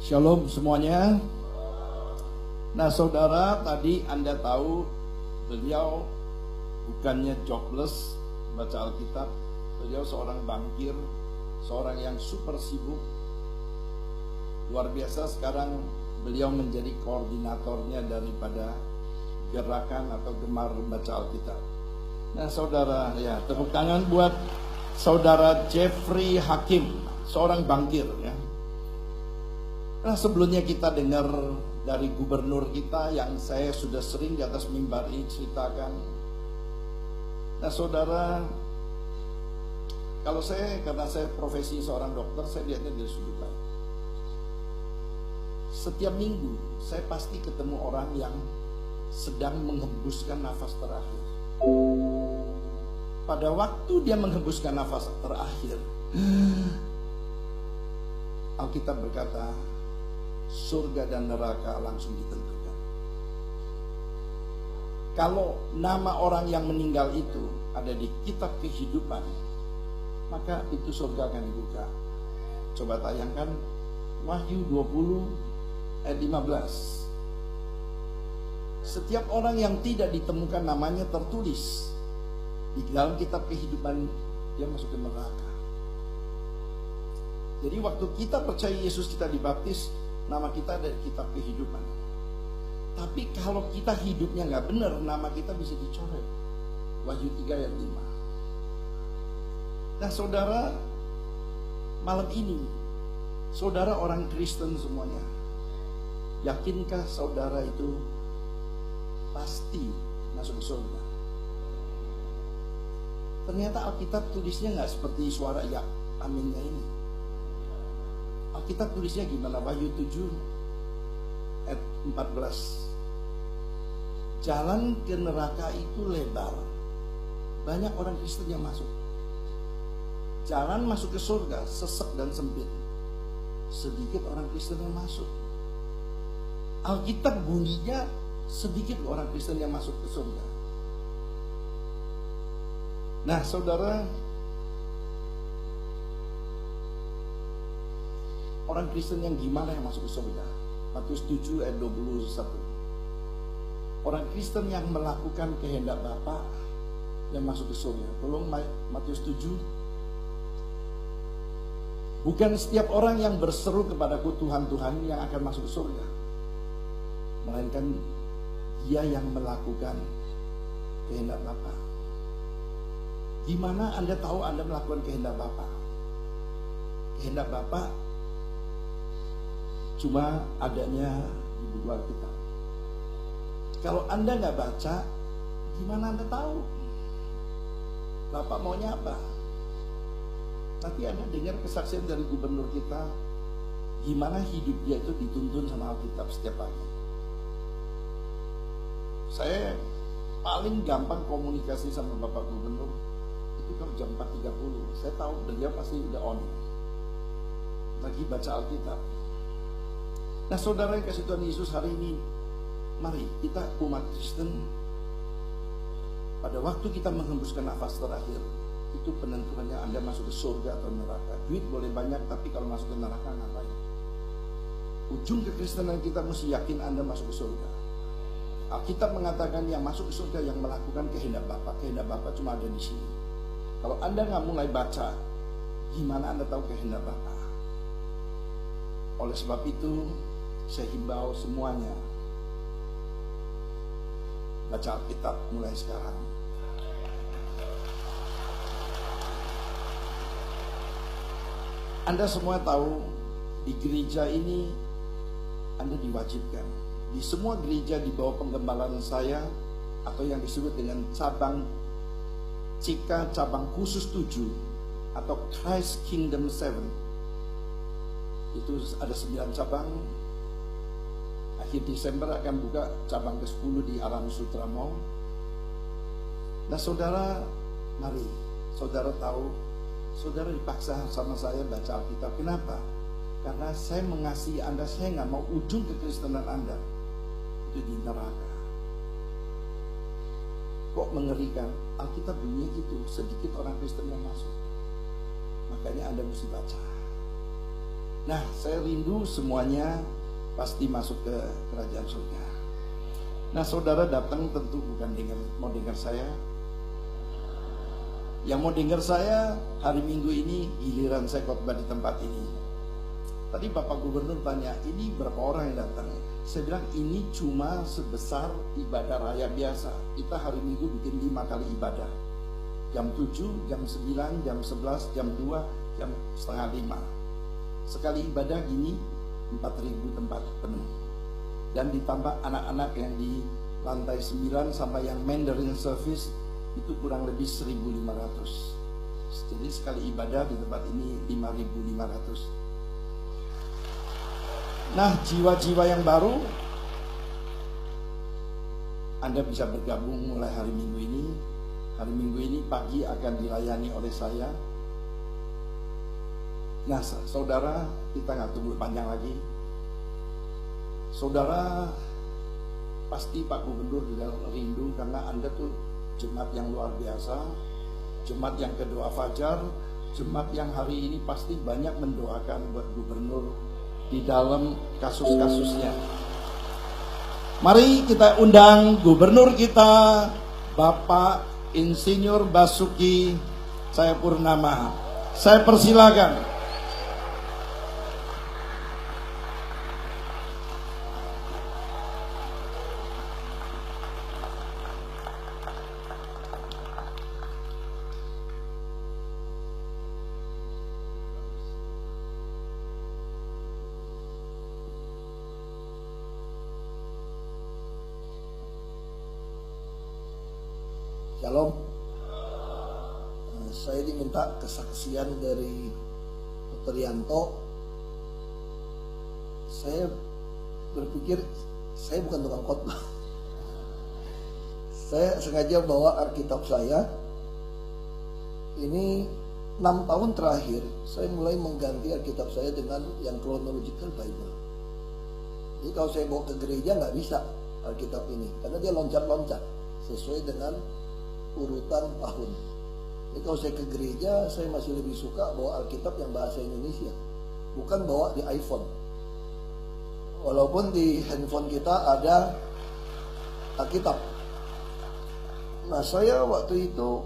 Shalom semuanya. Nah saudara, tadi Anda tahu beliau bukannya jobless baca Alkitab. Beliau seorang bankir, seorang yang super sibuk. Luar biasa, sekarang beliau menjadi koordinatornya daripada gerakan atau gemar baca Alkitab. Nah saudara, ya tepuk tangan buat saudara Jeffrey Hakim, seorang bankir ya. Nah sebelumnya kita dengar dari gubernur kita yang saya sudah sering di atas mimbar ini ceritakan. Nah saudara, karena saya profesi seorang dokter, saya lihatnya dari sudut lain. Setiap minggu saya pasti ketemu orang yang sedang menghembuskan nafas terakhir. Pada waktu dia menghembuskan nafas terakhir, Alkitab berkata, surga dan neraka langsung ditentukan. Kalau nama orang yang meninggal itu ada di kitab kehidupan, maka itu surga akan dibuka. Coba tayangkan Wahyu 20 ayat 15. Setiap orang yang tidak ditemukan namanya tertulis di dalam kitab kehidupan, dia masuk ke neraka. Jadi waktu kita percaya Yesus, kita dibaptis, nama kita ada di kitab kehidupan. Tapi kalau kita hidupnya nggak benar, nama kita bisa dicoret. Wahyu 3 ayat 5. Nah saudara, malam ini saudara orang Kristen semuanya, yakinkah saudara itu pasti masuk ke surga? Ternyata Alkitab tulisnya nggak seperti suara ya aminnya ini. Alkitab tulisnya gimana? Wahyu 7 ayat 14. Jalan ke neraka itu lebar, banyak orang Kristen yang masuk. Jalan masuk ke surga sesek dan sempit, sedikit orang Kristen yang masuk. Alkitab bunyinya sedikit orang Kristen yang masuk ke surga. Nah saudara, orang Kristen yang gimana yang masuk ke surga? Matius 7 ayat 21. Orang Kristen yang melakukan kehendak Bapa yang masuk ke surga. Tolong Matius 7. Bukan setiap orang yang berseru kepadaku Tuhan, Tuhan yang akan masuk ke surga, melainkan dia yang melakukan kehendak Bapa. Gimana Anda tahu Anda melakukan kehendak Bapa? Kehendak Bapa cuma adanya di buku Alkitab. Kalau Anda nggak baca, gimana Anda tahu Bapak maunya apa? Nanti Anda dengar kesaksian dari gubernur kita, gimana hidup dia itu dituntun sama Alkitab setiap pagi. Saya paling gampang komunikasi sama Bapak Gubernur itu kalau jam 4.30. Saya tahu beliau pasti udah on, lagi baca Alkitab. Nah saudara yang kasih Tuhan Yesus, hari ini mari kita umat Kristen, pada waktu kita menghembuskan nafas terakhir, itu penentuannya Anda masuk ke surga atau neraka. Duit boleh banyak, tapi kalau masuk ke neraka ngapain? Ujung kekristenan kita mesti yakin Anda masuk ke surga. Alkitab mengatakan yang masuk ke surga yang melakukan kehendak Bapa. Kehendak Bapa cuma ada di sini. Kalau Anda nggak mulai baca, gimana Anda tahu kehendak Bapa? Oleh sebab itu, saya himbau semuanya, baca Alkitab mulai sekarang. Anda semua tahu, di gereja ini Anda diwajibkan. Di semua gereja di bawah penggembalaan saya, atau yang disebut dengan cabang CIKA, cabang khusus 7, atau Christ Kingdom 7, itu ada 9 cabang. Akhir Desember akan buka cabang ke-10 di Alam Sutra Mall. Nah saudara, mari saudara tahu, saudara dipaksa sama saya baca Alkitab. Kenapa? Karena saya mengasihi Anda. Saya nggak mau ujung kekristenan Anda itu di neraka. Kok mengerikan? Alkitab bunyinya gitu, sedikit orang Kristen yang masuk. Makanya Anda mesti baca. Nah, saya rindu semuanya pasti masuk ke kerajaan surga. Nah, saudara datang tentu bukan mau dengar saya. Yang mau dengar saya hari Minggu ini giliran saya khotbah di tempat ini. Tadi Bapak Gubernur tanya, ini berapa orang yang datang? Saya bilang ini cuma sebesar ibadah raya biasa. Kita hari Minggu bikin 5 kali ibadah. Jam 7, jam 9, jam 11, jam 2, jam setengah 5. Sekali ibadah gini 4.000 tempat penuh. Dan ditambah anak-anak yang di lantai 9 sampai yang Mandarin service itu kurang lebih 1.500. Jadi sekali ibadah di tempat ini 5.500. Nah, jiwa-jiwa yang baru Anda bisa bergabung mulai hari Minggu ini. Hari Minggu ini pagi akan dilayani oleh saya. Nah, saudara, kita nggak tunggu panjang lagi. Saudara, pasti Pak Gubernur juga rindu karena Anda tuh jemaat yang luar biasa, jemaat yang kedua Fajar, jemaat yang hari ini pasti banyak mendoakan buat Gubernur di dalam kasus-kasusnya. Mari kita undang Gubernur kita, Bapak Insinyur Basuki Cahayapurnama. Saya persilakan. Shalom. Saya diminta kesaksian dari Dr. Yanto. Saya berpikir saya bukan tukang khotbah. Saya sengaja bawa Alkitab saya. Ini 6 tahun terakhir saya mulai mengganti Alkitab saya dengan yang chronological Bible. Jadi kalau saya bawa ke gereja nggak bisa Alkitab ini karena dia loncat-loncat sesuai dengan urutan tahun. Jadi kalau saya ke gereja, saya masih lebih suka bawa Alkitab yang bahasa Indonesia, bukan bawa di iPhone. Walaupun di handphone kita ada Alkitab. Nah, saya waktu itu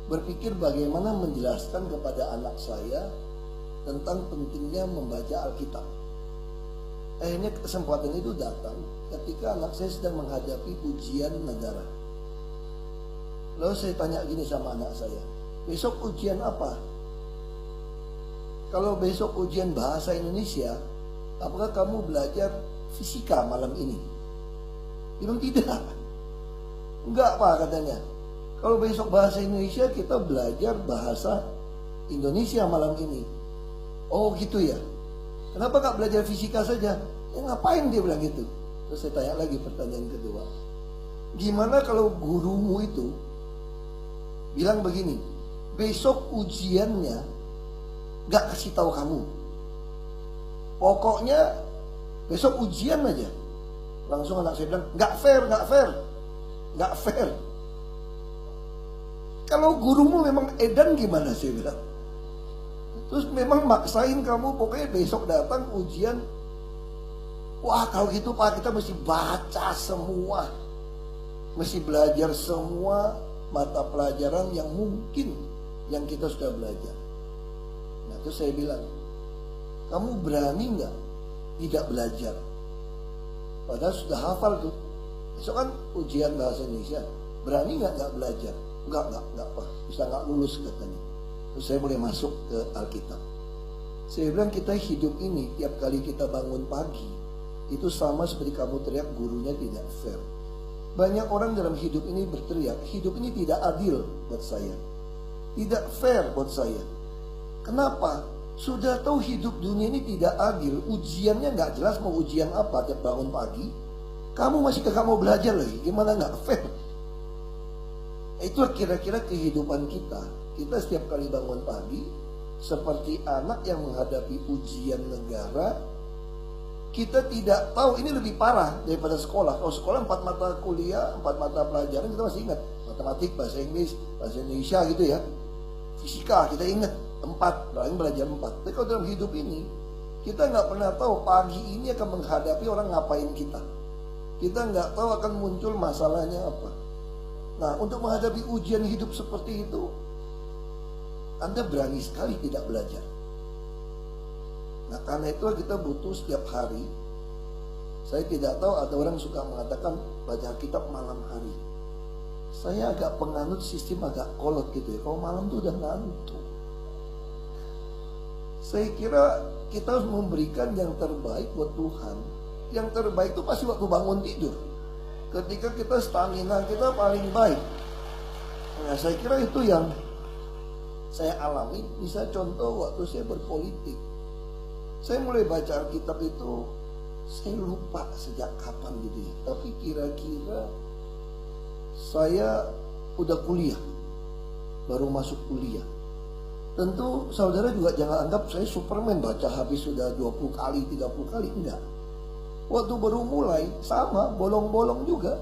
berpikir bagaimana menjelaskan kepada anak saya tentang pentingnya membaca Alkitab. Akhirnya kesempatan itu datang ketika anak saya sedang menghadapi ujian negara. Lalu saya tanya gini sama anak saya, besok ujian apa? Kalau besok ujian bahasa Indonesia, apakah kamu belajar fisika malam ini? Dia bilang tidak. Enggak Pak katanya. Kalau besok bahasa Indonesia kita belajar bahasa Indonesia malam ini. Oh gitu ya. Kenapa gak belajar fisika saja? Ya ngapain dia bilang gitu? Terus saya tanya lagi pertanyaan kedua. Gimana kalau gurumu itu bilang begini, besok ujiannya gak kasih tahu kamu, pokoknya besok ujian aja. Langsung anak saya bilang, gak fair. Kalau gurumu memang edan gimana, saya bilang. Terus memang maksain kamu, pokoknya besok datang ujian. Wah kalau gitu Pak, kita mesti baca semua, mesti belajar semua mata pelajaran yang mungkin yang kita sudah belajar. Nah terus saya bilang, kamu berani nggak tidak belajar? Padahal sudah hafal tuh. Besok kan ujian bahasa Indonesia, berani nggak belajar? Enggak Pak, bisa nggak lulus katanya. Terus saya boleh masuk ke Alkitab. Saya bilang kita hidup ini tiap kali kita bangun pagi itu sama seperti kamu teriak gurunya tidak fair. Banyak orang dalam hidup ini berteriak, hidup ini tidak adil buat saya, tidak fair buat saya. Kenapa? Sudah tahu hidup dunia ini tidak adil, ujiannya nggak jelas mau ujian apa tiap bangun pagi. Kamu masih kagak mau belajar lagi, gimana nggak fair? Itu kira-kira kehidupan kita. Kita setiap kali bangun pagi seperti anak yang menghadapi ujian negara. Kita tidak tahu, ini lebih parah daripada sekolah. Kalau sekolah 4 mata kuliah, 4 mata pelajaran kita masih ingat. Matematik, bahasa Inggris, bahasa Indonesia gitu ya. Fisika kita ingat. 4, paling belajar 4. Tapi kalau dalam hidup ini, kita nggak pernah tahu pagi ini akan menghadapi orang ngapain kita. Kita nggak tahu akan muncul masalahnya apa. Nah, untuk menghadapi ujian hidup seperti itu, Anda berani sekali tidak belajar. Nah, karena itu kita butuh setiap hari. Saya tidak tahu, ada orang suka mengatakan baca kitab malam hari. Saya agak penganut sistem agak kolot gitu ya. Kalau malam tuh udah ngantuk. Saya kira kita harus memberikan yang terbaik buat Tuhan. Yang terbaik itu pasti waktu bangun tidur. Ketika kita stamina kita paling baik. Nah, saya kira itu yang saya alami. Bisa contoh waktu saya berpolitik. Saya mulai baca Alkitab itu, saya lupa sejak kapan gitu ya. Tapi kira-kira saya udah kuliah. Baru masuk kuliah. Tentu saudara juga jangan anggap saya Superman baca habis sudah 20 kali, 30 kali. Enggak. Waktu baru mulai sama, bolong-bolong juga.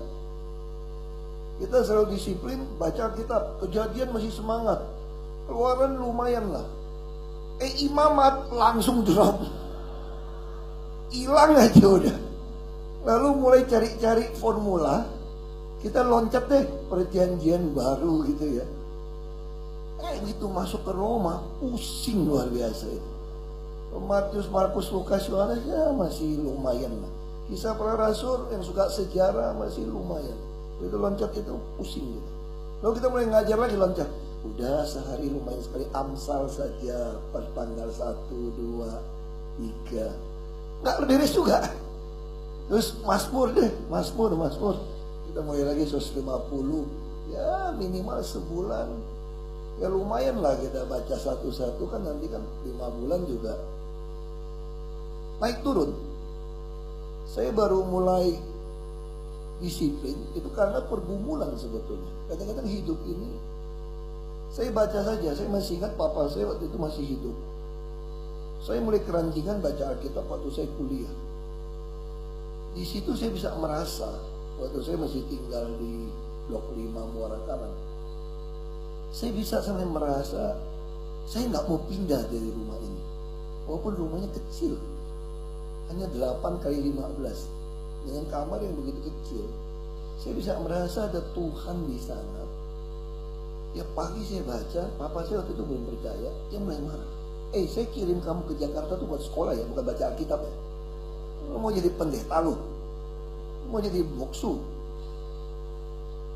Kita selalu disiplin baca kitab. Kejadian masih semangat. Keluaran lumayan lah. Imamat langsung drop. Hilang aja udah. Lalu mulai cari-cari formula. Kita loncat deh perjanjian baru gitu ya. Gitu masuk ke Roma, pusing luar biasa itu. Matius, Markus, Lukas, Yohanes ya masih lumayan lah. Kisah para rasul yang suka sejarah masih lumayan. Itu loncat itu pusing gitu. Lalu kita mulai ngajar lagi loncat. Udah sehari lumayan sekali. Amsal saja per tanggal 1, 2, 3. Nggak beres juga. Terus Mazmur deh, Mazmur. Kita mulai lagi 150. Ya minimal sebulan. Ya lumayan lah kita baca satu-satu kan nanti kan 5 bulan juga naik turun. Saya baru mulai disiplin itu karena pergumulan sebetulnya. Kadang-kadang hidup ini saya baca saja. Saya masih ingat papa saya waktu itu masih hidup. Saya mulai keranjingan baca Alkitab waktu saya kuliah. Di situ saya bisa merasa waktu saya masih tinggal di Blok 5 Muara Karang. Saya bisa sampai merasa saya nggak mau pindah dari rumah ini. Walaupun rumahnya kecil. Hanya 8 kali 15. Dengan kamar yang begitu kecil. Saya bisa merasa ada Tuhan di sana. Ya pagi saya baca, papa saya waktu itu belum percaya. Dia mulai marah. Saya kirim kamu ke Jakarta tuh buat sekolah ya, bukan baca Alkitab ya. Lu mau jadi pendeta lu? Mau jadi boksu?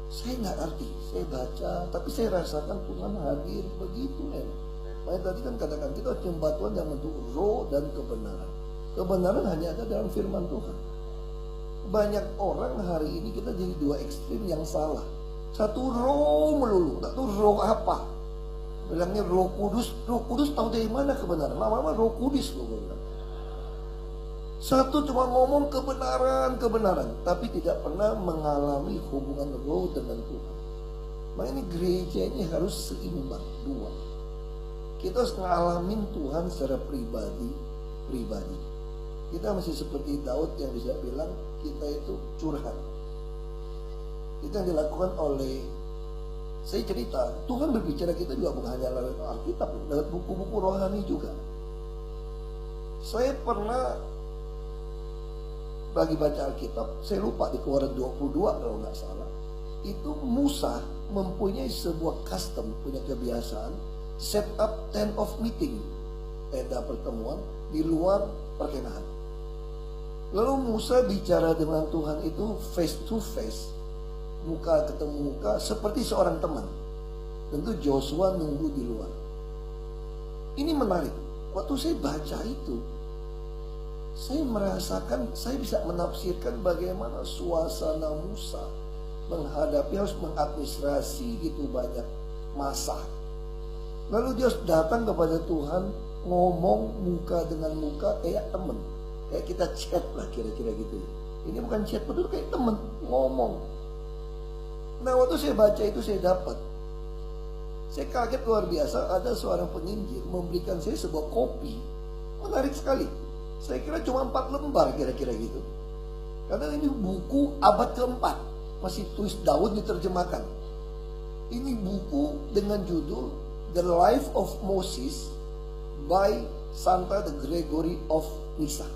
Saya nggak ngerti, saya baca, tapi saya rasakan Tuhan hadir begitu enak. Makanya tadi kan katakan kita jembatan yang bentuk roh dan kebenaran. Kebenaran hanya ada dalam firman Tuhan. Banyak orang hari ini kita jadi 2 ekstrim yang salah. Satu roh melulu, nggak tahu roh apa. Bilangnya Roh Kudus tahu dari mana kebenaran? Lama-lama Roh Kudus loh bilang. Satu cuma ngomong kebenaran, tapi tidak pernah mengalami hubungan roh dengan Tuhan. Makanya ini gereja ini harus seimbang 2. Kita harus ngalamin Tuhan secara pribadi. Kita masih seperti Daud yang bisa bilang kita itu curhat. Itu yang dilakukan oleh, saya cerita, Tuhan berbicara kita juga bukan hanya lewat Alkitab, lewat buku-buku rohani juga. Saya pernah lagi baca Alkitab, saya lupa di Keluaran 22 kalau nggak salah. Itu Musa mempunyai sebuah custom, punya kebiasaan, set up tent of meeting, tenda pertemuan di luar perkenahan. Lalu Musa bicara dengan Tuhan itu face to face, muka ketemu muka, seperti seorang teman. Tentu Joshua nunggu di luar. Ini menarik. Waktu saya baca itu, saya merasakan, saya bisa menafsirkan bagaimana suasana Musa menghadapi, harus mengadministrasi gitu banyak masa. Lalu dia datang kepada Tuhan, ngomong muka dengan muka kayak temen. Kayak kita chat lah kira-kira gitu. Ini bukan chat, betul kayak temen, ngomong. Nah waktu saya baca itu saya dapat. Saya kaget luar biasa, ada seorang penginjil memberikan saya sebuah kopi. Menarik sekali. Saya kira cuma 4 lembar kira-kira gitu. Karena ini buku abad keempat. Masih tulis Daud diterjemahkan. Ini buku dengan judul The Life of Moses by Santa de Gregory of Nyssa.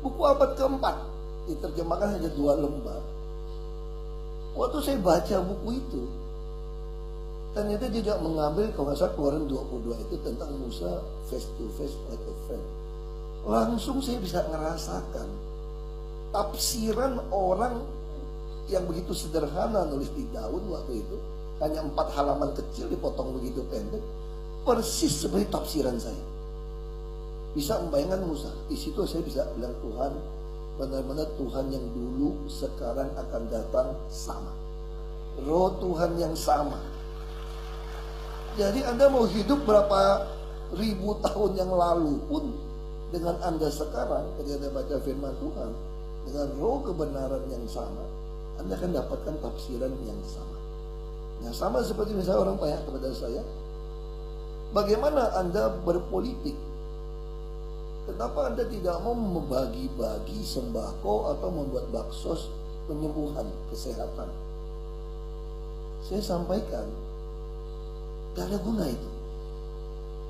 Buku abad keempat, diterjemahkan hanya 2 lembar. Waktu saya baca buku itu, ternyata dia juga mengambil, kalau nggak salah Keluaran 22 itu tentang Musa face to face like a friend. Langsung saya bisa ngerasakan tafsiran orang yang begitu sederhana nulis di daun waktu itu, hanya 4 halaman kecil dipotong begitu pendek, persis seperti tafsiran saya. Bisa membayangkan Musa. Di situ saya bisa bilang Tuhan, benar-benar Tuhan yang dulu sekarang akan datang sama. Roh Tuhan yang sama. Jadi Anda mau hidup berapa ribu tahun yang lalu pun, dengan Anda sekarang ketika Anda baca firman Tuhan dengan roh kebenaran yang sama, Anda akan dapatkan tafsiran yang sama. Nah, sama seperti misalnya orang tanya kepada saya, bagaimana Anda berpolitik? Kenapa Anda tidak mau membagi-bagi sembako atau membuat baksos penyembuhan, kesehatan? Saya sampaikan, gak ada guna itu.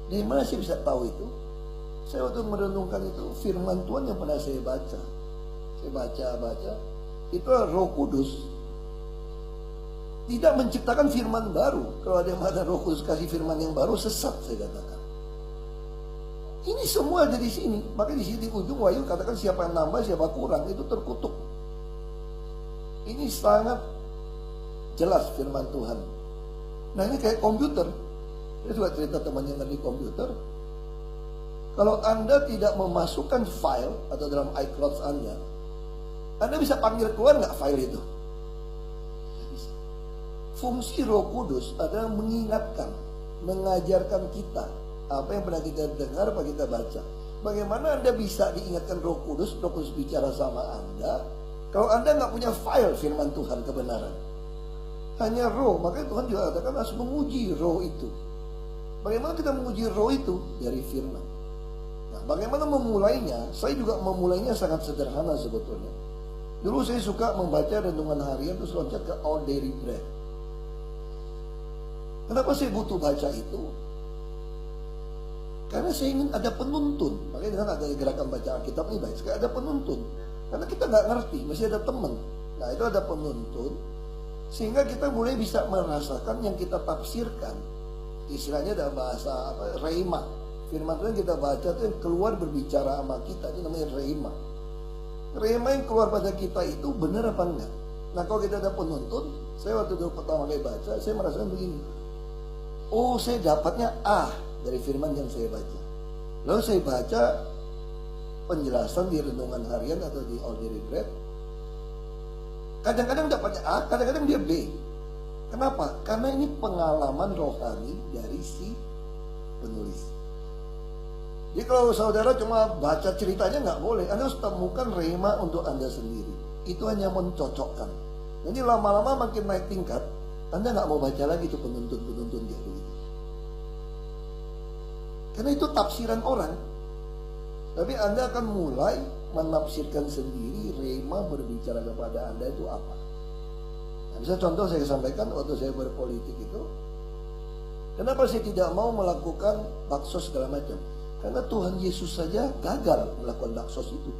Dari mana saya bisa tahu itu? Saya waktu merenungkan itu, firman Tuhan yang pernah saya baca. Saya baca, itu Roh Kudus tidak menciptakan firman baru. Kalau ada yang mana Roh Kudus kasih firman yang baru, sesat saya katakan. Ini semua ada di sini. Makanya di sini di ujung Wahyu katakan siapa yang nambah, siapa kurang, itu terkutuk. Ini sangat jelas firman Tuhan. Nah, ini kayak komputer. Saya juga cerita teman yang ngerti komputer. Kalau Anda tidak memasukkan file atau dalam iCloud Anda bisa panggil keluar nggak file itu? Nggak bisa. Fungsi Roh Kudus adalah mengingatkan, mengajarkan kita apa yang pernah kita dengar, apa kita baca. Bagaimana Anda bisa diingatkan Roh Kudus bicara sama Anda, kalau Anda nggak punya file firman Tuhan kebenaran? Hanya roh, makanya Tuhan juga katakan harus menguji roh itu. Bagaimana kita menguji roh itu? Dari firman. Nah, bagaimana memulainya? Saya juga memulainya sangat sederhana sebetulnya. Dulu saya suka membaca renungan harian terus loncat ke All Daily Bread. Kenapa saya butuh baca itu? Karena saya ingin ada penuntun. Makanya dengan ada gerakan baca Alkitab ini baik sekali, ada penuntun. Karena kita nggak ngerti, masih ada teman. Nah, itu ada penuntun. Sehingga kita mulai bisa merasakan yang kita tafsirkan. Istilahnya dalam bahasa Rhema. Firman Tuhan kita baca itu yang keluar berbicara sama kita, itu namanya Rhema. Rhema yang keluar pada kita itu benar apa enggak? Nah, kalau kita ada penuntun, saya waktu dulu pertama kali baca, saya merasakan begini. Oh, saya dapatnya dari firman yang saya baca. Lalu saya baca penjelasan di renungan harian atau di All Daily Bread. Kadang-kadang dapatnya A, kadang-kadang dia B. Kenapa? Karena ini pengalaman rohani dari si penulis. Jadi kalau saudara cuma baca ceritanya nggak boleh. Anda harus temukan rhema untuk Anda sendiri. Itu hanya mencocokkan. Jadi lama-lama makin naik tingkat, Anda nggak mau baca lagi itu penuntun-penuntun dia begitu. Karena itu tafsiran orang. Tapi Anda akan mulai menafsirkan sendiri rhema berbicara kepada Anda itu apa. Nah, bisa contoh saya sampaikan waktu saya berpolitik itu. Kenapa saya tidak mau melakukan baksos segala macam? Karena Tuhan Yesus saja gagal melakukan baksos itu.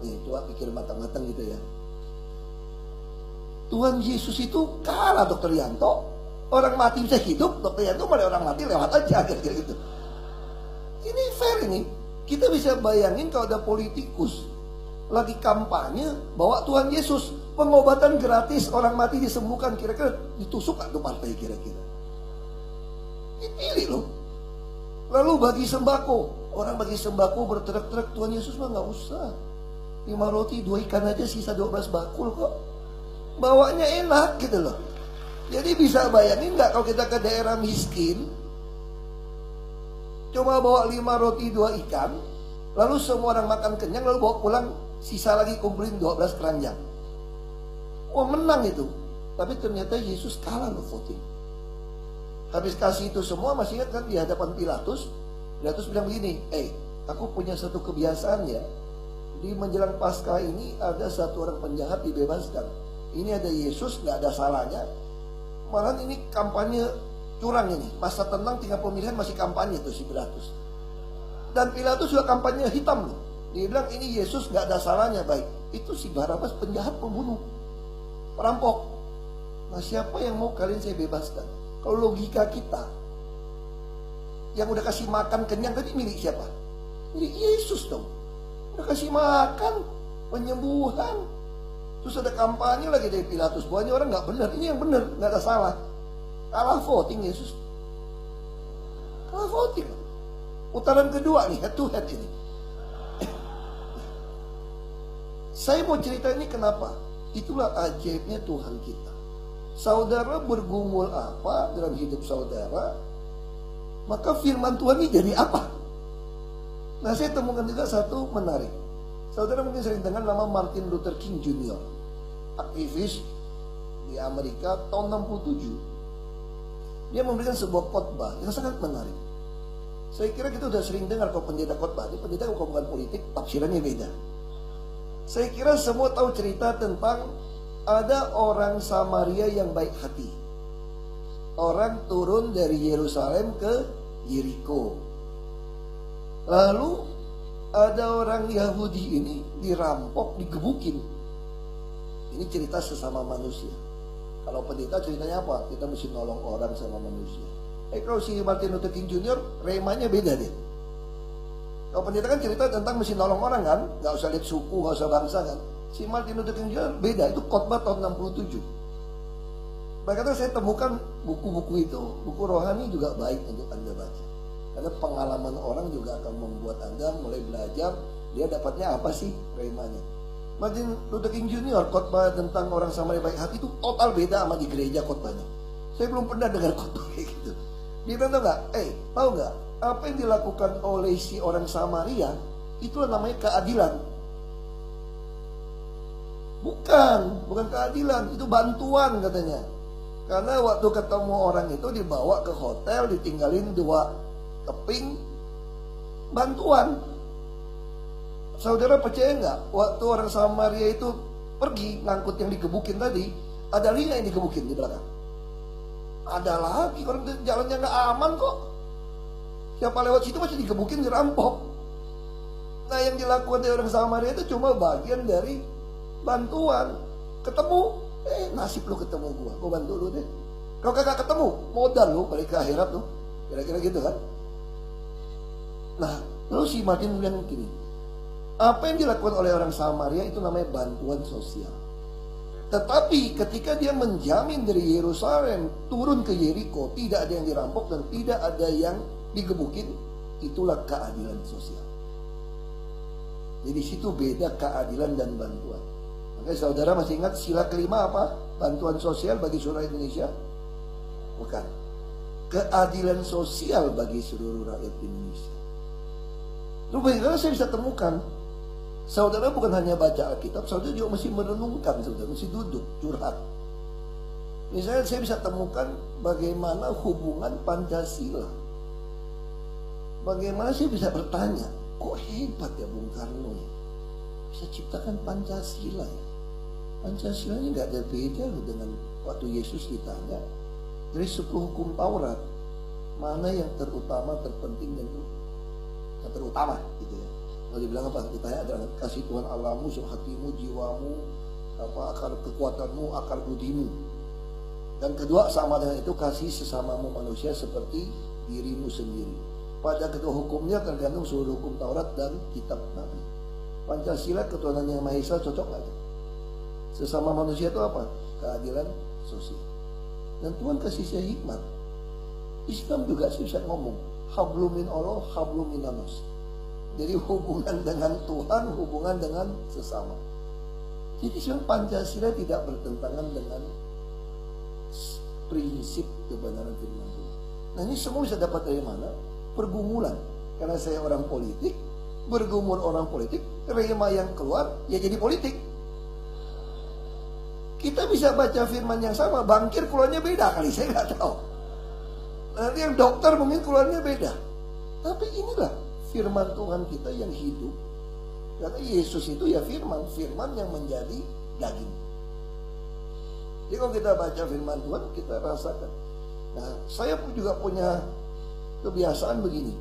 Nih, coba pikir matang-matang gitu ya. Tuhan Yesus itu kalah Dr. Yanto. Orang mati bisa hidup, Dr. Yanto malah orang mati lewat aja kira-kira gitu. Ini fair ini. Kita bisa bayangin kalau ada politikus lagi kampanye bawa Tuhan Yesus, pengobatan gratis, orang mati disembuhkan, kira-kira ditusuk gak tuh partai kira-kira? Dipilih loh. Lalu bagi sembako, orang bagi sembako berteriak-teriak, Tuhan Yesus mah gak usah. 5 roti 2 ikan aja sisa 12 bakul kok. Bawanya enak gitu loh. Jadi bisa bayangin gak kalau kita ke daerah miskin, coba bawa 5 roti 2 ikan, lalu semua orang makan kenyang, lalu bawa pulang, sisa lagi kumpulin 12 keranjang. Oh, menang itu. Tapi ternyata Yesus kalah loh voting. Habis kasih itu semua, masih ingat kan di hadapan Pilatus bilang begini, aku punya satu kebiasaan ya, di menjelang Paskah ini ada satu orang penjahat dibebaskan. Ini ada Yesus, gak ada salahnya. Malahan ini kampanye curang ini. Masa tenang tinggal pemilihan masih kampanye tuh si Pilatus. Dan Pilatus juga kampanye hitam loh. Dia bilang ini Yesus gak ada salahnya baik. Itu si Barabas penjahat, pembunuh, perampok. Nah siapa yang mau kalian saya bebaskan? Kalau logika kita, yang udah kasih makan kenyang tadi milik siapa? Milik Yesus dong. Udah kasih makan, penyembuhan. Terus ada kampanye lagi dari Pilatus. Bahwa ini orang gak benar, ini yang benar, gak ada salah. Kalah voting Yesus. Kalah voting. Putaran kedua nih, head to head ini. Saya mau cerita ini kenapa? Itulah ajaibnya Tuhan kita. Saudara bergumul apa dalam hidup saudara, maka firman Tuhan ini jadi apa? Nah saya temukan juga satu menarik. Saudara mungkin sering dengar nama Martin Luther King Jr. Aktivis di Amerika tahun 67. Dia memberikan sebuah khotbah yang sangat menarik. Saya kira kita sudah sering dengar kalau pendeta khotbah. Ini pendeta bukan politik, tafsirannya beda. Saya kira semua tahu cerita tentang ada orang Samaria yang baik hati. Orang turun dari Yerusalem ke Yeriko. Lalu ada orang Yahudi ini dirampok, digebukin. Ini cerita sesama manusia. Kalau pendeta ceritanya apa? Kita mesti nolong orang sama manusia. Kalau si Martin Luther King Jr. remanya beda deh. Kalau pendeta kan cerita tentang mesti nolong orang kan, nggak usah lihat suku, nggak usah bangsa kan. Si Martin Luther King Jr. beda, itu khotbah tahun 67. Makanya saya temukan buku-buku itu, buku rohani juga baik untuk Anda baca. Karena pengalaman orang juga akan membuat Anda mulai belajar, dia dapatnya apa sih remanya. Martin Luther King Jr. khotbah tentang orang Samaria baik hati itu total beda sama di gereja khotbahnya. Saya belum pernah dengar khotbah kayak gitu. Dia bilang tahu nggak? Apa yang dilakukan oleh si orang Samaria itulah namanya keadilan. Bukan keadilan, itu bantuan katanya. Karena waktu ketemu orang itu dibawa ke hotel, ditinggalin 2 keping bantuan. Saudara percaya nggak? Waktu orang Samaria itu pergi ngangkut yang digebukin tadi, ada lina yang digebukin di belakang. Ada lagi, orang jalannya nggak aman kok. Siapa lewat situ masih digebukin, dirampok. Nah yang dilakukan dari orang Samaria itu cuma bagian dari bantuan. Ketemu, nasib lu ketemu gua bantu lu deh. Kalau kagak ketemu, modal lu balik ke akhirat lu. Kira-kira gitu kan. Nah lalu si Martin bilang gini, apa yang dilakukan oleh orang Samaria itu namanya bantuan sosial. Tetapi ketika dia menjamin dari Yerusalem turun ke Yeriko, tidak ada yang dirampok dan tidak ada yang digebukin, itulah keadilan sosial. Jadi situ beda keadilan dan bantuan. Makanya saudara masih ingat sila kelima apa? Bantuan sosial bagi seluruh Indonesia? Bukan. Keadilan sosial bagi seluruh rakyat Indonesia. Lalu bagaimana saya bisa temukan? Saudara bukan hanya baca Alkitab, saudara juga mesti merenungkan, saudara mesti duduk, curhat. Misalnya saya bisa temukan bagaimana hubungan Pancasila. Bagaimana saya bisa bertanya, kok hebat ya Bung Karno ya? Bisa ciptakan Pancasila ya. Pancasila ini gak ada beda loh dengan waktu Yesus ditanya dari 10 hukum Taurat, mana yang terutama, terpenting dan yang terutama gitu ya. Kalau dibilang apa? Ditanya adalah kasih Tuhan Allahmu, hatimu, jiwamu, akar kekuatanmu, akar budimu. Dan kedua sama dengan itu kasih sesamamu manusia seperti dirimu sendiri. Pada kedua hukumnya tergantung seluruh hukum Taurat dan kitab Nabi. Pancasila ketuhanan yang Maha Esa cocok nggak? Sesama manusia itu apa? Keadilan sosial. Dan Tuhan kasih saya hikmat. Islam juga sih bisa ngomong hablum min Allah, hablum minanas. Jadi hubungan dengan Tuhan, hubungan dengan sesama. Jadi sebenarnya Pancasila tidak bertentangan dengan prinsip kebenaran firman Tuhan. Nah ini semua bisa dapat dari mana? Pergumulan. Karena saya orang politik, bergumul orang politik, rema yang keluar, ya jadi politik. Kita bisa baca firman yang sama, bankir keluarnya beda kali, saya nggak tahu. Nanti yang dokter mungkin keluarnya beda. Tapi inilah firman Tuhan kita yang hidup. Karena Yesus itu ya firman yang menjadi daging. Jadi kalau kita baca firman Tuhan, kita rasakan. Nah, saya pun juga punya kebiasaan begini.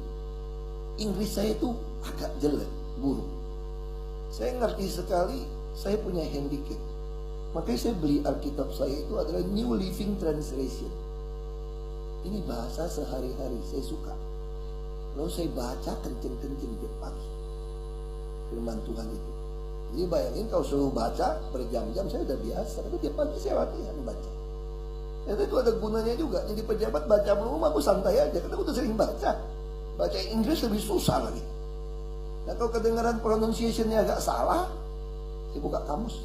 Inggris saya itu agak jelek, buruk. Saya ngerti sekali, saya punya handicap. Makanya saya beli Alkitab saya itu adalah New Living Translation. Ini bahasa sehari-hari, saya suka. Lalu saya baca kenceng-kenceng tiap pagi firman Tuhan itu. Jadi bayangin kalau suruh baca berjam-jam, saya udah biasa. Tapi tiap pagi saya latihan baca. Ternyata itu ada gunanya juga. Jadi pejabat baca melulu, aku santai aja. Karena aku udah sering baca. Baca Inggris lebih susah lagi. Nah kalau kedengaran pronunciation-nya agak salah, saya buka kamus.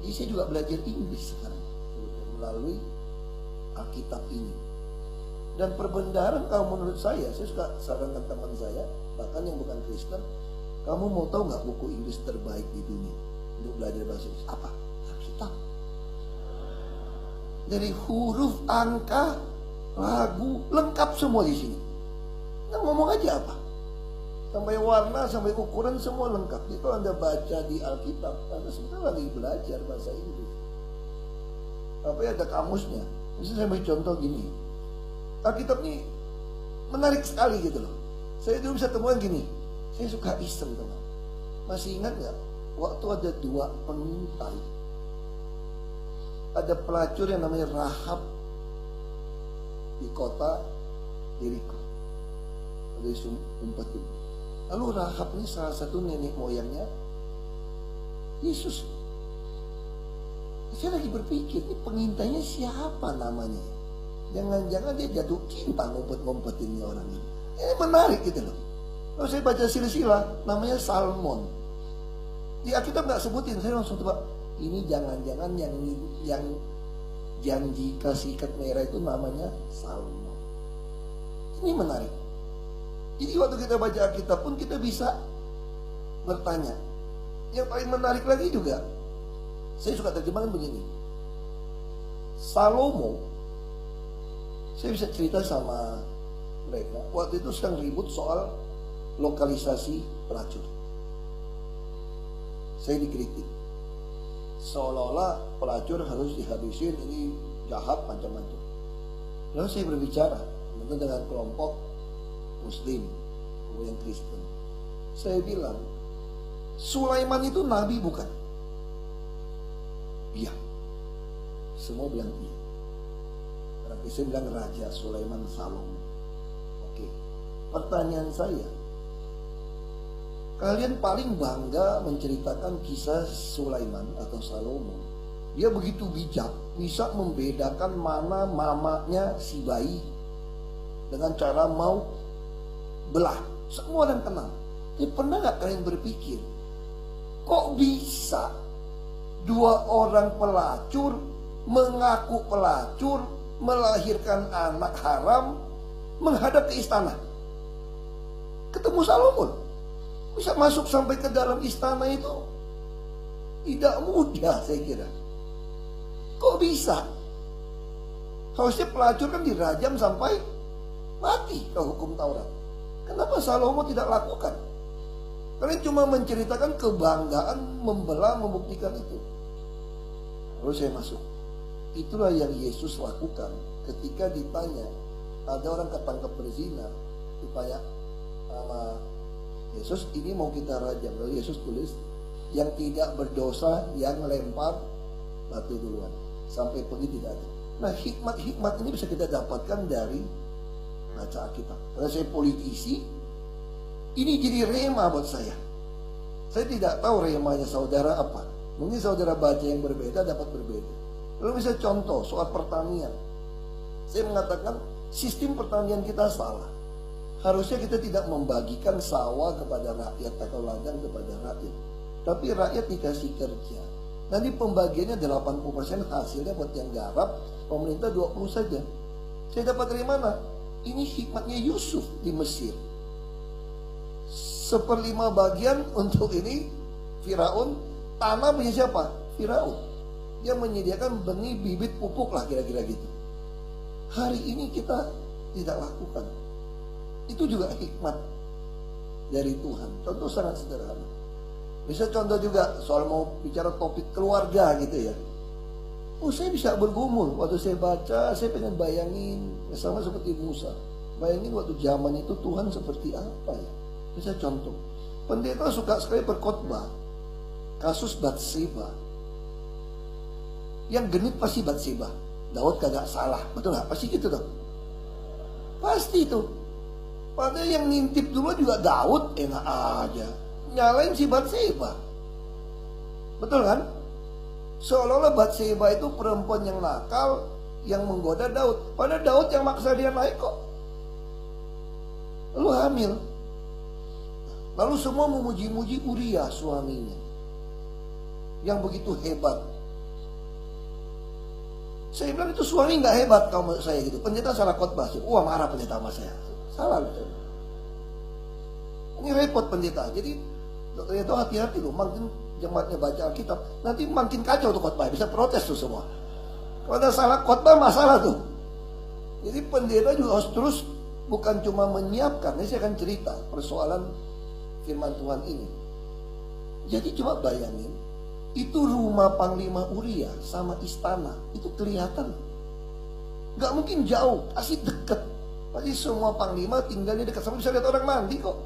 Jadi saya juga belajar Inggris sekarang melalui Alkitab ini. Dan perbendaharaan kalau menurut saya suka sarankan teman saya, bahkan yang bukan Kristen, kamu mau tahu nggak buku Inggris terbaik di dunia untuk belajar bahasa Inggris? Apa? Alkitab. Dari huruf, angka, lagu, lengkap semua di sini. Nah ngomong aja apa? Sampai warna, sampai ukuran semua lengkap. Itu Anda baca di Alkitab, Anda sebenarnya lagi belajar bahasa Inggris. Tapi ada kamusnya. Misalnya saya beri contoh gini. Alkitab ini menarik sekali gitu loh. Saya dulu bisa temuan gini. Saya suka iseng teman. Masih ingat nggak? Waktu ada 2 pengintai. Ada pelacur yang namanya Rahab di kota Yeriko. Ada umpetin. Lalu Rahab ini salah satu nenek moyangnya Yesus. Saya lagi berpikir, ini pengintainya siapa namanya? Jangan-jangan dia jatuh cinta ngumpet-ngumpetin orang ini. Ini menarik gitu loh. Lalu saya baca silsilah, namanya Salmon. Di Alkitab nggak sebutin, saya langsung tebak. Ini jangan-jangan yang janji kasih ikat merah itu namanya Salmon. Ini menarik. Jadi waktu kita baca Alkitab pun kita bisa bertanya. Yang paling menarik lagi juga, saya suka terjemahan begini. Salomo, saya bisa cerita sama mereka. Waktu itu sedang ribut soal lokalisasi pelacur. Saya dikritik. Seolah-olah pelacur harus dihabisin, ini jahat macam-macam. Lalu saya berbicara dengan kelompok Muslim, yang Kristen. Saya bilang, Sulaiman itu nabi bukan? Iya. Semua bilang iya. Saya bilang Raja Sulaiman Salomo. Oke. Pertanyaan saya, kalian paling bangga menceritakan kisah Sulaiman atau Salomo. Dia begitu bijak, bisa membedakan mana mamanya si bayi dengan cara mau belah. Semua orang kenal. Tapi pernah gak kalian berpikir, kok bisa 2 orang pelacur mengaku pelacur, melahirkan anak haram, menghadap ke istana, ketemu Salomo, bisa masuk sampai ke dalam istana itu tidak mudah saya kira. Kok bisa? Harusnya pelacur kan dirajam sampai mati kalau hukum Taurat. Kenapa Salomo tidak lakukan? Kalian cuma menceritakan kebanggaan membelah, membuktikan itu. Lalu saya masuk. Itulah yang Yesus lakukan ketika ditanya, ada orang ketangkep berzina, ditanya sama Yesus, ini mau kita rajam. Lalu Yesus tulis, yang tidak berdosa yang lempar batu duluan, sampai pergi tidak ada. Nah hikmat-hikmat ini bisa kita dapatkan dari baca Alkitab. Karena saya politisi, ini jadi rema buat saya. Saya tidak tahu remanya saudara apa. Mungkin saudara baca yang berbeda dapat berbeda. Lalu misalnya contoh soal pertanian. Saya mengatakan sistem pertanian kita salah. Harusnya kita tidak membagikan sawah kepada rakyat atau ladang kepada rakyat. Tapi rakyat dikasih kerja. Nanti pembagiannya 80% hasilnya buat yang garap, pemerintah 20% saja. Saya dapat dari mana? Ini hikmatnya Yusuf di Mesir. 1/5 bagian untuk ini Firaun, tanah punya siapa? Firaun. Dia menyediakan benih, bibit, pupuk lah kira-kira gitu. Hari ini kita tidak lakukan. Itu juga hikmat dari Tuhan. Contoh sangat sederhana. Bisa contoh juga soal mau bicara topik keluarga gitu ya. Oh, saya bisa bergumul. Waktu saya baca, saya pengen bayangin, sama seperti Musa. Bayangin waktu zaman itu Tuhan seperti apa ya. Bisa contoh, pendeta suka sekali berkhotbah kasus Batseba. Yang genit pasti Batseba. Daud kagak salah, betul nggak? Pasti gitu tuh. Pasti itu. Padahal yang ngintip dulu juga Daud, enak aja. Nyalain si Batseba. Betul kan? Seolah-olah Batseba itu perempuan yang nakal, yang menggoda Daud. Padahal Daud yang maksa dia naik kok. Lalu hamil. Lalu semua memuji-muji Uria suaminya, yang begitu hebat. Saya bilang itu suami nggak hebat kalau saya gitu. Pendeta salah khotbah. Wah, marah pendeta sama saya. Salah. Ini repot pendeta. Jadi dokter itu hati-hati loh. Makin jemaatnya baca Alkitab, nanti makin kacau tuh khotbah. Bisa protes tuh semua. Kalau ada salah khotbah masalah tuh. Jadi pendeta juga harus terus, bukan cuma menyiapkan. Ini saya akan cerita persoalan firman Tuhan ini. Jadi coba bayangin, itu rumah Panglima Uria sama istana itu kelihatan. Gak mungkin jauh, pasti deket. Pasti semua panglima tinggalnya dekat, sama bisa lihat orang mandi kok.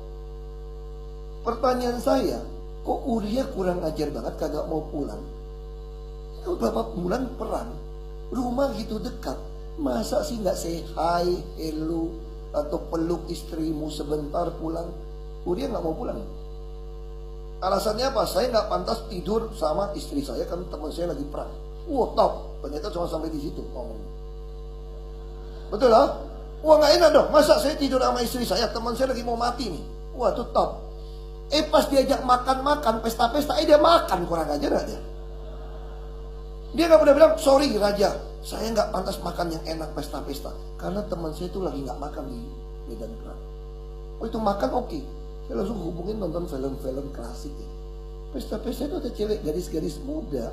Pertanyaan saya, kok Uria kurang ajar banget kagak mau pulang? Kalau berapa bulan perang, rumah gitu dekat, masa sih nggak say hi, hello, atau peluk istrimu sebentar pulang? Uria nggak mau pulang. Alasannya apa? Saya nggak pantas tidur sama istri saya kan teman saya lagi perang. Wah, top. Ternyata cuma sampai di situ ngomongnya. Betul lah? Wah, nggak enak dong. Masa saya tidur sama istri saya, teman saya lagi mau mati nih. Wah, itu top. Pas diajak makan-makan, pesta-pesta, dia makan, kurang ajar nggak dia? Dia nggak pernah bilang, sorry raja, saya nggak pantas makan yang enak pesta-pesta, karena teman saya itu lagi nggak makan di medan perang. Oh, itu makan oke. Saya langsung hubungin nonton film-film klasik ya. Pesta-pesta itu ada cewek gadis-gadis muda.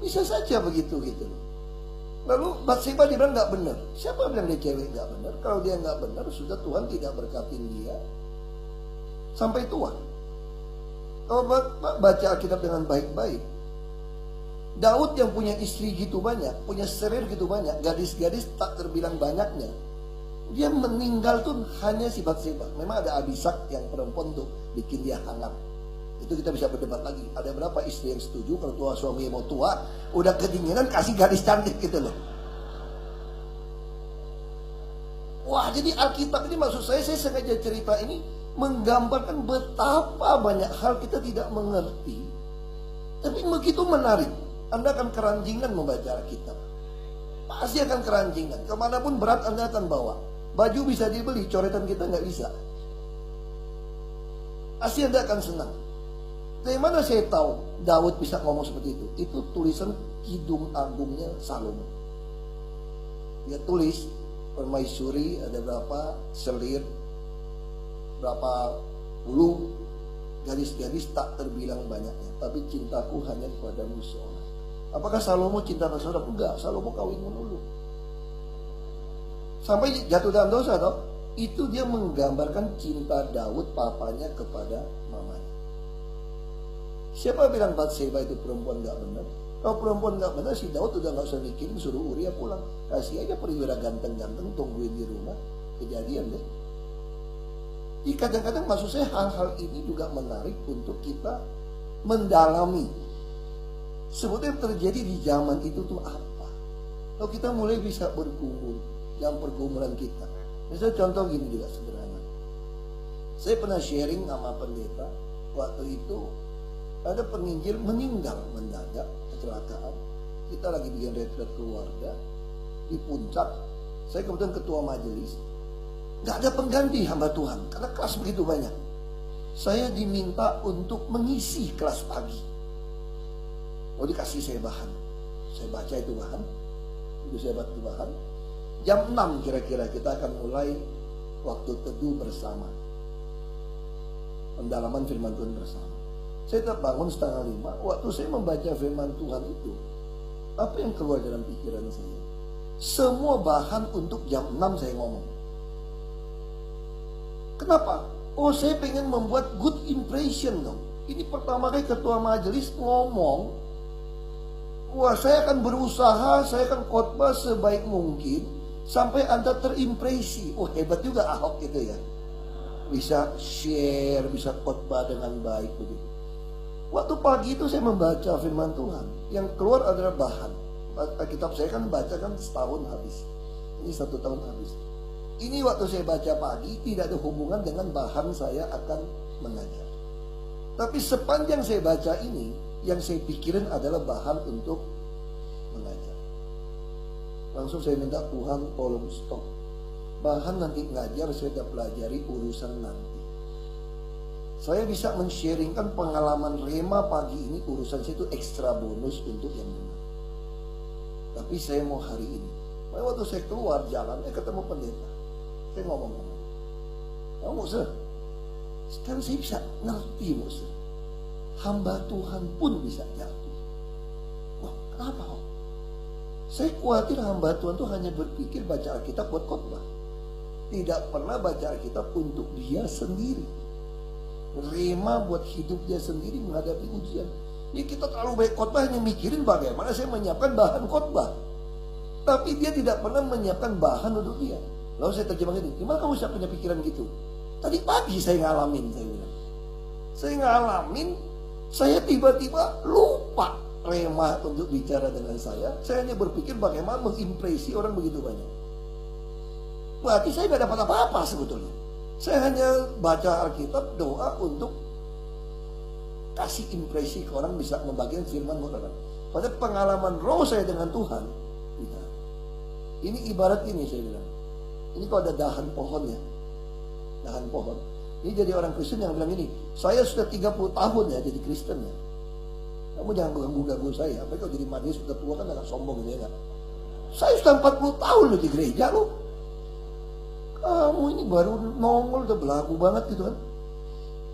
Bisa saja begitu gitu loh. Lalu Batseba dia bilang nggak benar. Siapa bilang dia cewek nggak benar? Kalau dia nggak benar, sudah Tuhan tidak berkatin dia sampai tua. Kalau baca Alkitab dengan baik-baik, Daud yang punya istri gitu banyak, punya serir gitu banyak, gadis-gadis tak terbilang banyaknya, dia meninggal tuh hanya si Batseba. Memang ada Abisak yang perempuan tuh bikin dia hangat. Itu kita bisa berdebat lagi. Ada berapa istri yang setuju kalau tua suami mau tua, udah kedinginan kasih gadis cantik gitu loh. Wah, jadi Alkitab ini maksud saya sengaja cerita ini menggambarkan betapa banyak hal kita tidak mengerti. Tapi begitu menarik. Anda akan keranjingan membaca Alkitab. Pasti akan keranjingan. Kemanapun berat Anda akan bawa. Baju bisa dibeli, coretan kita nggak bisa. Pasti Anda akan senang. Dari mana saya tahu Daud bisa ngomong seperti itu? Itu tulisan Kidung Agungnya Salomo. Dia tulis, permaisuri ada berapa, selir, berapa puluh, gadis-gadis tak terbilang banyaknya. Tapi cintaku hanya kepadamu seorang. Apakah Salomo cinta pada seorang? Enggak, Salomo kawin melulu. Sampai jatuh dalam dosa toh. Itu dia menggambarkan cinta Daud papanya kepada mamanya. Siapa bilang Batseba itu perempuan gak benar? Kalau perempuan gak benar, si Daud udah gak usah mikirin, suruh Uria pulang. Kasih aja perwira ganteng-ganteng tungguin di rumah. Kejadian deh. Jadi kadang-kadang maksud saya hal-hal ini juga menarik untuk kita mendalami. Sebetulnya yang terjadi di zaman itu tuh apa? Kalau kita mulai bisa bergumul dalam pergumulan kita. Misalnya contoh gini juga sederhana. Saya pernah sharing sama pendeta. Waktu itu ada penginjil meninggal mendadak, kecelakaan. Kita lagi bikin retret keluarga di puncak. Saya kebetulan ketua majelis. Gak ada pengganti hamba Tuhan karena kelas begitu banyak. Saya diminta untuk mengisi kelas pagi. Oh, dikasih saya bahan. Saya baca itu bahan. Itu saya baca itu bahan. Jam 6 kira-kira kita akan mulai waktu teduh bersama. Pendalaman firman Tuhan bersama. Saya tetap bangun 4:30. Waktu saya membaca firman Tuhan itu, apa yang keluar dalam pikiran saya? Semua bahan untuk jam 6 saya ngomong. Kenapa? Oh, saya pengen membuat good impression dong. Ini pertama kali ketua majelis ngomong Wah, saya akan berusaha, saya akan khotbah sebaik mungkin sampai Anda terimpresi. Oh, hebat juga Ahok itu ya. Bisa share, bisa khotbah dengan baik begitu. Waktu pagi itu saya membaca firman Tuhan, yang keluar adalah bahan. Kitab saya kan baca kan setahun habis. Ini 1 tahun habis. Ini waktu saya baca pagi tidak ada hubungan dengan bahan saya akan mengajar. Tapi sepanjang saya baca ini, yang saya pikirin adalah bahan untuk mengajar. Langsung saya minta Tuhan tolong stop. Bahan nanti ngajar saya sudah pelajari urusan nanti. Saya bisa men-sharingkan pengalaman Rema pagi ini, urusan saya itu ekstra bonus untuk yang benar. Tapi saya mau hari ini. Waktu saya keluar jalan, ketemu pendeta. Saya ngomong, Musa, sekarang saya bisa ngerti Musa. Hamba Tuhan pun bisa jatuh. Wah, kenapa? Saya khawatir hamba Tuhan itu hanya berpikir baca Alkitab buat khotbah. Tidak pernah baca Alkitab untuk dia sendiri. Rema buat hidup dia sendiri menghadapi ujian. Ini kita terlalu baik khotbah hanya mikirin bagaimana saya menyiapkan bahan khotbah. Tapi dia tidak pernah menyiapkan bahan untuk dia. Lalu saya terjemahkan ini, gimana kamu bisa punya pikiran gitu? Tadi pagi saya ngalamin, saya bilang. Saya ngalamin, saya tiba-tiba lupa Rema untuk bicara dengan saya. Saya hanya berpikir bagaimana mengimpresi orang begitu banyak. Berarti saya gak dapat apa-apa sebetulnya. Saya hanya baca Alkitab, doa untuk kasih impresi ke orang, bisa membagikan firman buat orang. Pada pengalaman roh saya dengan Tuhan, tidak. Ini ibarat ini saya bilang. Ini kalau ada dahan pohon ya, dahan pohon. Ini jadi orang Kristen yang bilang ini, saya sudah 30 tahun ya jadi Kristen ya. Kamu jangan ganggu-ganggu saya. Apalagi kalau jadi Matius sudah tua kan agak sombong gitu ya gak? Saya sudah 40 tahun loh di gereja loh. Kamu ini baru nongol udah belagu banget gitu kan.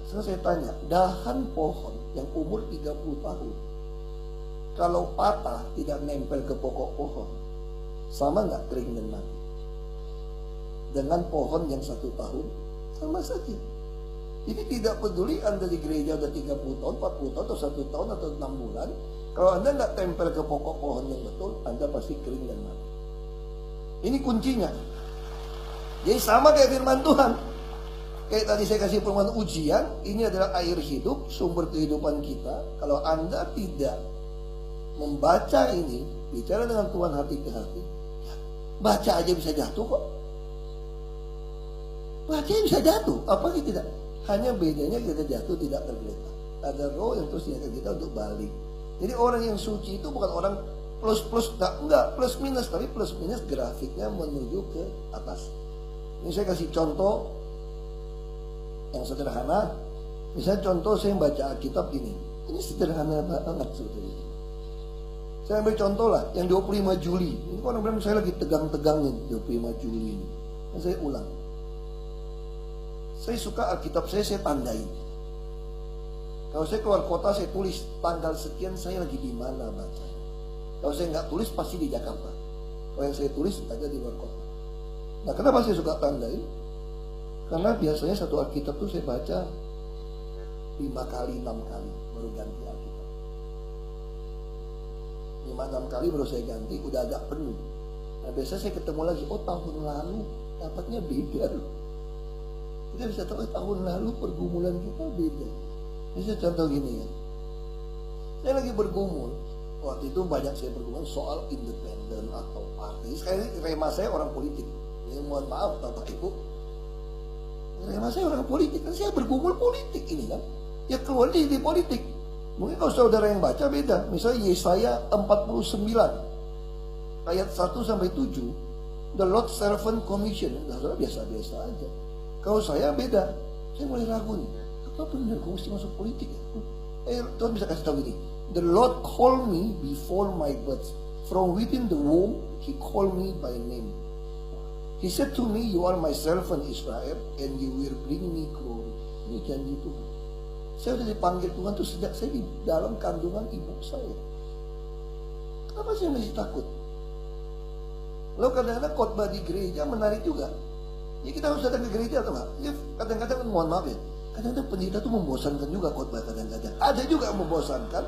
Sekarang saya tanya, dahan pohon yang umur 30 tahun, kalau patah tidak nempel ke pokok pohon, sama nggak kering dan mati? Dengan pohon yang 1 tahun, sama saja. Jadi tidak peduli Anda di gereja udah 30 tahun, 40 tahun, atau 1 tahun, atau 6 bulan. Kalau Anda nggak tempel ke pokok pohon yang betul, Anda pasti kering dan mati. Ini kuncinya. Jadi sama kayak firman Tuhan. Kayak tadi saya kasih perumpamaan ujian, ini adalah air hidup, sumber kehidupan kita. Kalau Anda tidak membaca ini, bicara dengan Tuhan hati ke hati, baca aja bisa jatuh kok. Baca bisa jatuh, apalagi tidak. Hanya bedanya kita jatuh tidak tergeletak. Ada roh yang terus ingatkan kita untuk balik. Jadi orang yang suci itu bukan orang plus-plus, enggak plus minus, tapi plus minus grafiknya menuju ke atas. Ini saya kasih contoh yang sederhana. Misalnya contoh saya baca Alkitab ini. Ini sederhana banget sebetulnya. Saya ambil contoh lah, yang 25 Juli. Ini orang bilang saya lagi tegang-tegangin 25 Juli ini. Dan saya ulang. Saya suka Alkitab saya tandai. Kalau saya keluar kota saya tulis tanggal sekian saya lagi di mana baca. Kalau saya nggak tulis pasti di Jakarta. Kalau yang saya tulis ada di luar kota. Nah, kenapa saya suka tandai? Karena biasanya satu Alkitab itu saya baca 5 kali, 6 kali baru ganti Alkitab. 5-6 kali baru saya ganti, udah agak penuh. Nah, biasanya saya ketemu lagi, oh tahun lalu dapatnya beda loh. Kita bisa tahu tahun lalu pergumulan kita beda. Bisa contoh gini ya. Saya lagi bergumul. Waktu itu banyak saya bergumul soal independen atau partai. Sekarang Rema saya orang politik. Ya, mohon maaf Bapak Ibu. Rema saya orang politik. Kan saya bergumul politik ini kan. Ya keluar di politik. Mungkin kalau saudara yang baca beda. Misalnya Yesaya 49 ayat 1 sampai 7. The Lord Servant Commission. Nah, saudara biasa-biasa aja. Kalau saya beda. Saya mulai ragu nih. Apa benar gue mesti masuk politik ya? Tuhan bisa kasih tahu gini. The Lord called me before my birth. From within the womb, He called me by name. He said to me, you are my servant Israel, and you will bring me glory. Ini janji Tuhan. Saya sudah dipanggil Tuhan tuh sejak saya di dalam kandungan ibu saya. Kenapa saya masih takut? Lalu kadang-kadang khotbah di gereja menarik juga. Ya kita harus datang ke gereja atau enggak? Ya kadang-kadang mohon maaf ya. Kadang-kadang pendeta tuh membosankan juga khotbah kadang-kadang. Ada juga yang membosankan.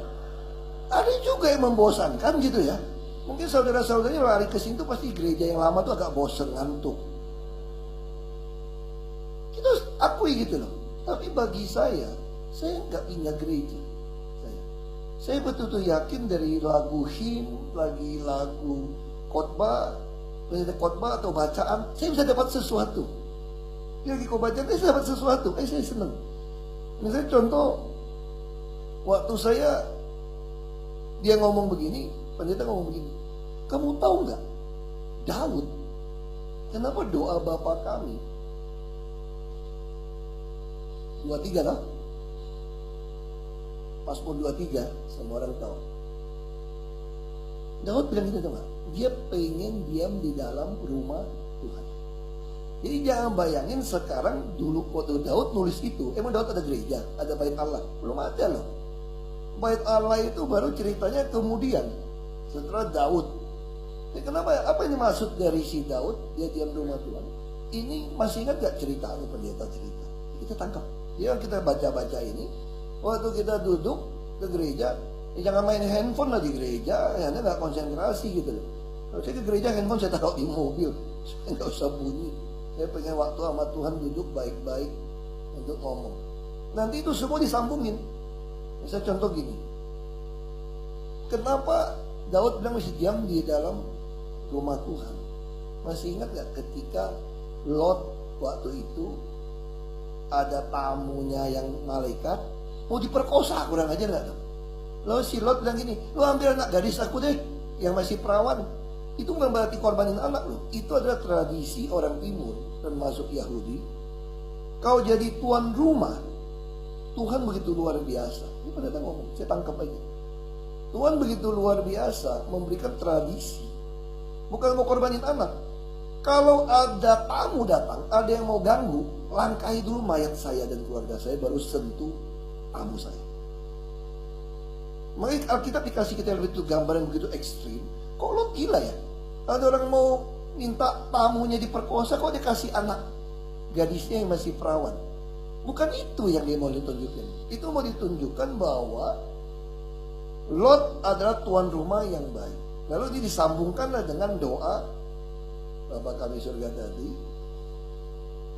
Ada juga yang membosankan gitu ya. Mungkin saudara-saudaranya lari ke sini tuh pasti gereja yang lama tuh agak bosen, ngantuk. Kita harus akui gitu loh. Tapi bagi saya nggak pindah gereja. Saya betul-betul yakin dari lagu hymn, lagi lagu khotbah atau bacaan, saya bisa dapat sesuatu. Lagi kau baca, saya dapat sesuatu, saya senang. Misalnya contoh, waktu dia ngomong begini, pendeta ngomong begini, kamu tahu nggak, Daud, kenapa doa Bapa kami 23 lah, Mazmur 23, semua orang tahu. Daud bilang gitu nggak? Dia pengen diam di dalam rumah Tuhan. Jadi jangan bayangin sekarang, dulu waktu Daud nulis itu, emang Daud ada gereja, ada bait Allah? Belum ada loh. Bait Allah itu baru ceritanya kemudian setelah Daud. Kenapa? Apa ini maksud dari si Daud? Dia diam di rumah Tuhan. Ini masih ingat gak ceritanya pendeta cerita? Kita tangkap. Ya kita baca-baca ini. Waktu kita duduk ke gereja, jangan main handphone lah di gereja, Anda nggak konsentrasi gitu loh. Kalau saya ke gereja, handphone saya taruh di mobil, saya nggak usah bunyi. Saya pengen waktu sama Tuhan duduk baik-baik untuk ngomong. Nanti itu semua disambungin. Misal contoh gini, kenapa Daud bilang masih diam di dalam rumah Tuhan? Masih ingat gak ketika Lot waktu itu ada tamunya yang malaikat mau diperkosa, kurang aja gak tuh? Lalu si Lot bilang gini, lu ambil anak gadis aku deh yang masih perawan. Itu bukan berarti korbanin anak lu. Itu adalah tradisi orang timur, termasuk Yahudi. Kau jadi tuan rumah, Tuhan begitu luar biasa. Ini pendeta ngomong, saya tangkap aja. Tuhan begitu luar biasa memberikan tradisi. Bukan mau korbanin anak. Kalau ada tamu datang, ada yang mau ganggu, langkahi dulu mayat saya dan keluarga saya, baru sentuh tamu saya. Makanya Alkitab dikasih kita begitu gambar yang begitu ekstrim. Kok lo gila ya? Ada orang mau minta tamunya diperkosa, kok dia kasih anak gadisnya yang masih perawan. Bukan itu yang dia mau ditunjukkan. Itu mau ditunjukkan bahwa Lot adalah tuan rumah yang baik. Lalu ini disambungkanlah dengan doa Bapa kami surga tadi.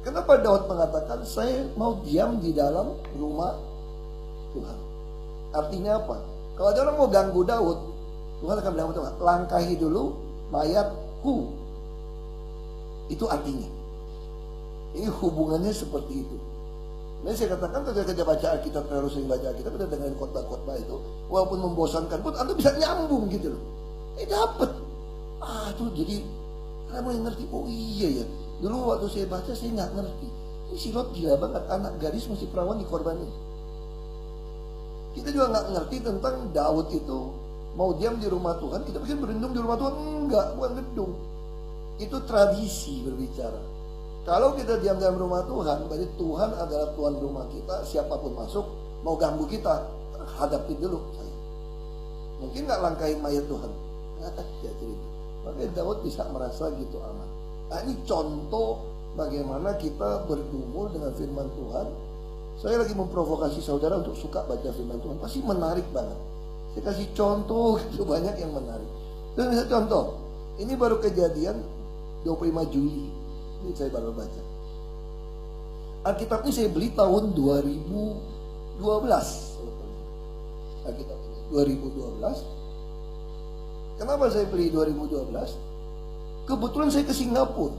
Kenapa Daud mengatakan saya mau diam di dalam rumah Tuhan? Artinya apa? Kalau ada orang mau ganggu Daud, Tuhan akan bilang apa? Langkahi dulu mayatku. Itu artinya. Ini hubungannya seperti itu. Nah, saya katakan kalau kerja baca Alkitab, terlalu sering baca Alkitab, udah dengan khotbah-khotbah itu, walaupun membosankan pun, Anda bisa nyambung gitu loh. Dapat. Tuh jadi, Anda mulai ngerti, oh iya ya. Dulu waktu saya baca, saya nggak ngerti. Ini si Lot gila banget, anak gadis masih perawan dikorbanin. Kita juga nggak ngerti tentang Daud itu mau diam di rumah Tuhan. Kita pikir berlindung di rumah Tuhan. Enggak, bukan gedung. Itu tradisi berbicara. Kalau kita diam dalam rumah Tuhan, berarti Tuhan adalah tuan rumah kita. Siapapun masuk, mau ganggu kita, hadapin dulu saya. Mungkin nggak langkahin mayat Tuhan. Ya cerita. Makanya Daud bisa merasa gitu aman. Nah, ini contoh bagaimana kita bergumul dengan firman Tuhan. Saya lagi memprovokasi saudara untuk suka baca firman Tuhan. Pasti menarik banget. Saya kasih contoh, itu banyak yang menarik. Dan bisa contoh, ini baru kejadian 25 Juli. Ini saya baru baca. Alkitab ini saya beli tahun 2012. Alkitab ini 2012. Kenapa saya beli 2012? Kebetulan saya ke Singapura.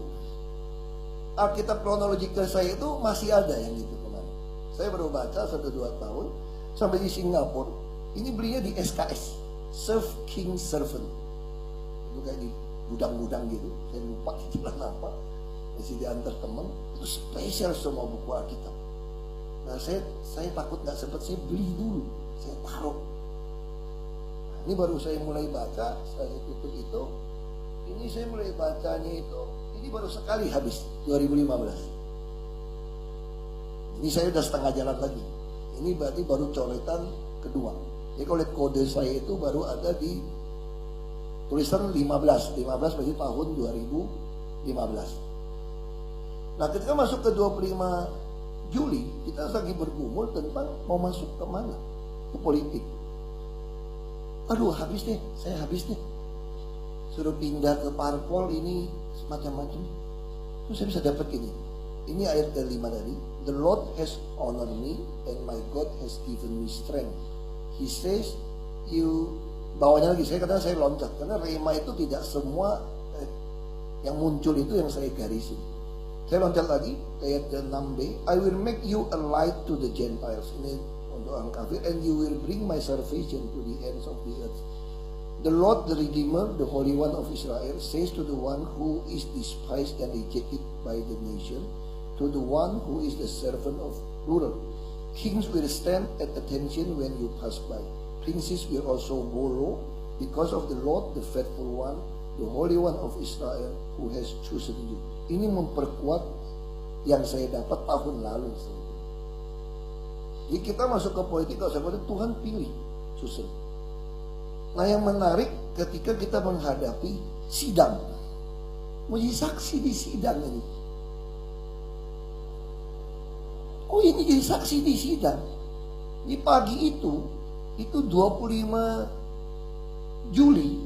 Alkitab kronologikal saya itu masih ada yang itu kemarin. Saya baru baca 1-2 tahun sampai di Singapura. Ini belinya di SKS, Serve King Servant. Itu kayak di gudang-gudang gitu. Saya lupa istilah apa. Masih diantar teman. Itu spesial semua buku Alkitab. Nah saya takut nggak sempat, saya beli dulu. Saya taruh. Nah, ini baru saya mulai baca. Saya tutup itu. Ini saya mulai bacanya itu. Ini baru sekali habis 2015. Ini saya udah setengah jalan lagi. Ini berarti baru coretan kedua. Jadi kalau lihat kode saya itu baru ada di tulisan 15 berarti tahun 2015. Nah ketika masuk ke 25 Juli, kita lagi bergumul tentang mau masuk ke mana? Ke politik. Aduh habis deh, saya habis deh. Suruh pindah ke parpol ini macam-macam. Terus saya bisa dapat ini. Ini ayat ke-5 tadi. The Lord has honored me and my God has given me strength. He says, you bawahnya lagi, saya katakan saya loncat. Karena rema itu tidak semua yang muncul itu yang saya garisin. Saya loncat lagi, ayat ke-6b. I will make you a light to the Gentiles. Ini untuk orang kafir. And you will bring my salvation to the ends of the earth. The Lord, the Redeemer, the Holy One of Israel, says to the one who is despised and rejected by the nation, to the one who is the servant of ruler. Kings will stand at attention when you pass by. Princes will also bow low because of the Lord, the faithful one, the Holy One of Israel, who has chosen you. Ini memperkuat yang saya dapat tahun lalu. Jadi kita masuk ke politik, kalau saya katakan Tuhan pilih, susun. Nah yang menarik ketika kita menghadapi sidang, menjadi saksi di sidang ini. Oh ini jadi saksi di sidang. Di pagi itu 25 Juli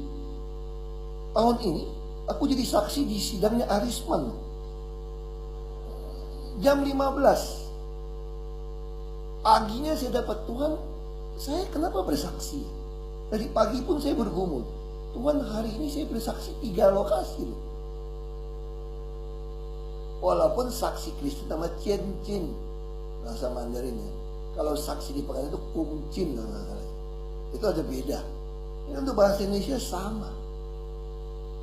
tahun ini, aku jadi saksi di sidangnya Arisman. Jam 15. Paginya saya dapat, Tuhan, saya kenapa bersaksi? Tadi pagi pun saya bergumul, Tuhan hari ini saya bersaksi 3 lokasi loh. Walaupun saksi Kristen nama Cien-Cin bahasa Mandarinnya. Kalau saksi di pengadilan itu Kung-Cin, itu ada beda. Ini untuk bahasa Indonesia sama.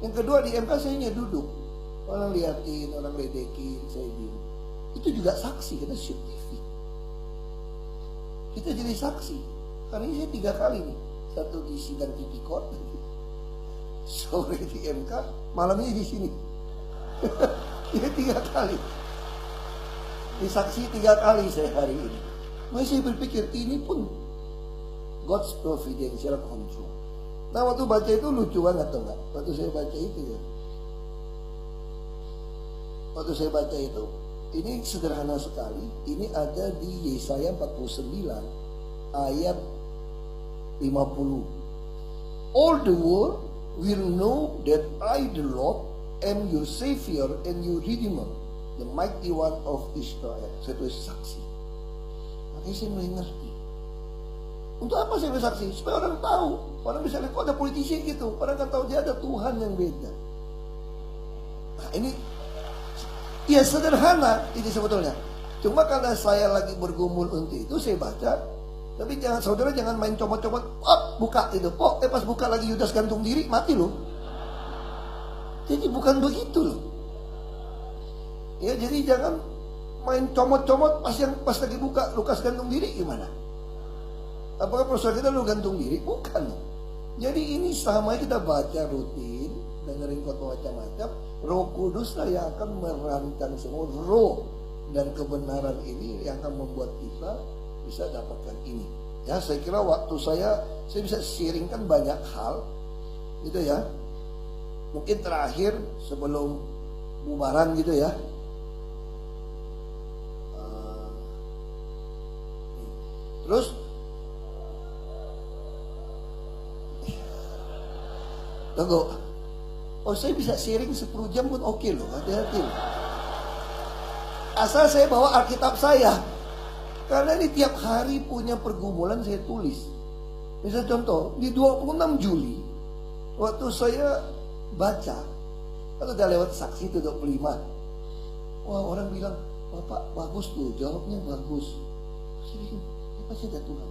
Yang kedua di MK saya hanya duduk, orang liatin, orang ledekin, saya diem. Itu juga saksi, kita shoot TV. Kita jadi saksi. Hari ini saya 3 kali nih. Satu di sidang Tipikor, sore di MK, malamnya di sini. Ini 3 kali. Disaksi 3 kali saya hari ini. Masih saya berpikir ini pun God's providential control. Nah waktu baca itu lucu banget tuh enggak? Waktu saya baca itu ya. Waktu saya baca itu, ini sederhana sekali. Ini ada di Yesaya 49 ayat 50. All the world will know that I the Lord am your Savior and your Redeemer, the mighty one of Israel. Saya tulis saksi. Makanya saya mulai ngerti. Untuk apa saya bersaksi? Supaya orang tahu. Orang bisa lihat, kok ada politisi gitu. Orang kan tahu dia ada Tuhan yang beda. Nah ini, ya sederhana ini sebetulnya. Cuma karena saya lagi bergumul untuk itu, saya baca. Tapi jangan, saudara jangan main comot-comot. Buka itu. Pas buka lagi Yudas gantung diri, mati loh. Jadi bukan begitu loh. Ya jadi jangan main comot-comot pas lagi buka Lukas gantung diri gimana? Apakah proses kita lu gantung diri? Bukan. Jadi ini sama kita baca rutin, dengerin khotbah macam-macam. Roh Kudus lah yang akan merancang semua roh dan kebenaran ini yang akan membuat kita bisa dapatkan ini. Ya saya kira waktu saya bisa sharingkan banyak hal gitu ya. Mungkin terakhir sebelum bubaran gitu ya. Terus tunggu. Oh saya bisa sharing 10 jam pun oke loh, hati-hati. Asal saya bawa Alkitab saya. Karena ini tiap hari punya pergumulan saya tulis. Misal contoh, di 26 Juli waktu saya baca, kan udah lewat saksi itu 25. Wah orang bilang, Bapak bagus tuh, jawabnya bagus. Saya bikin, pasti ada Tuhan.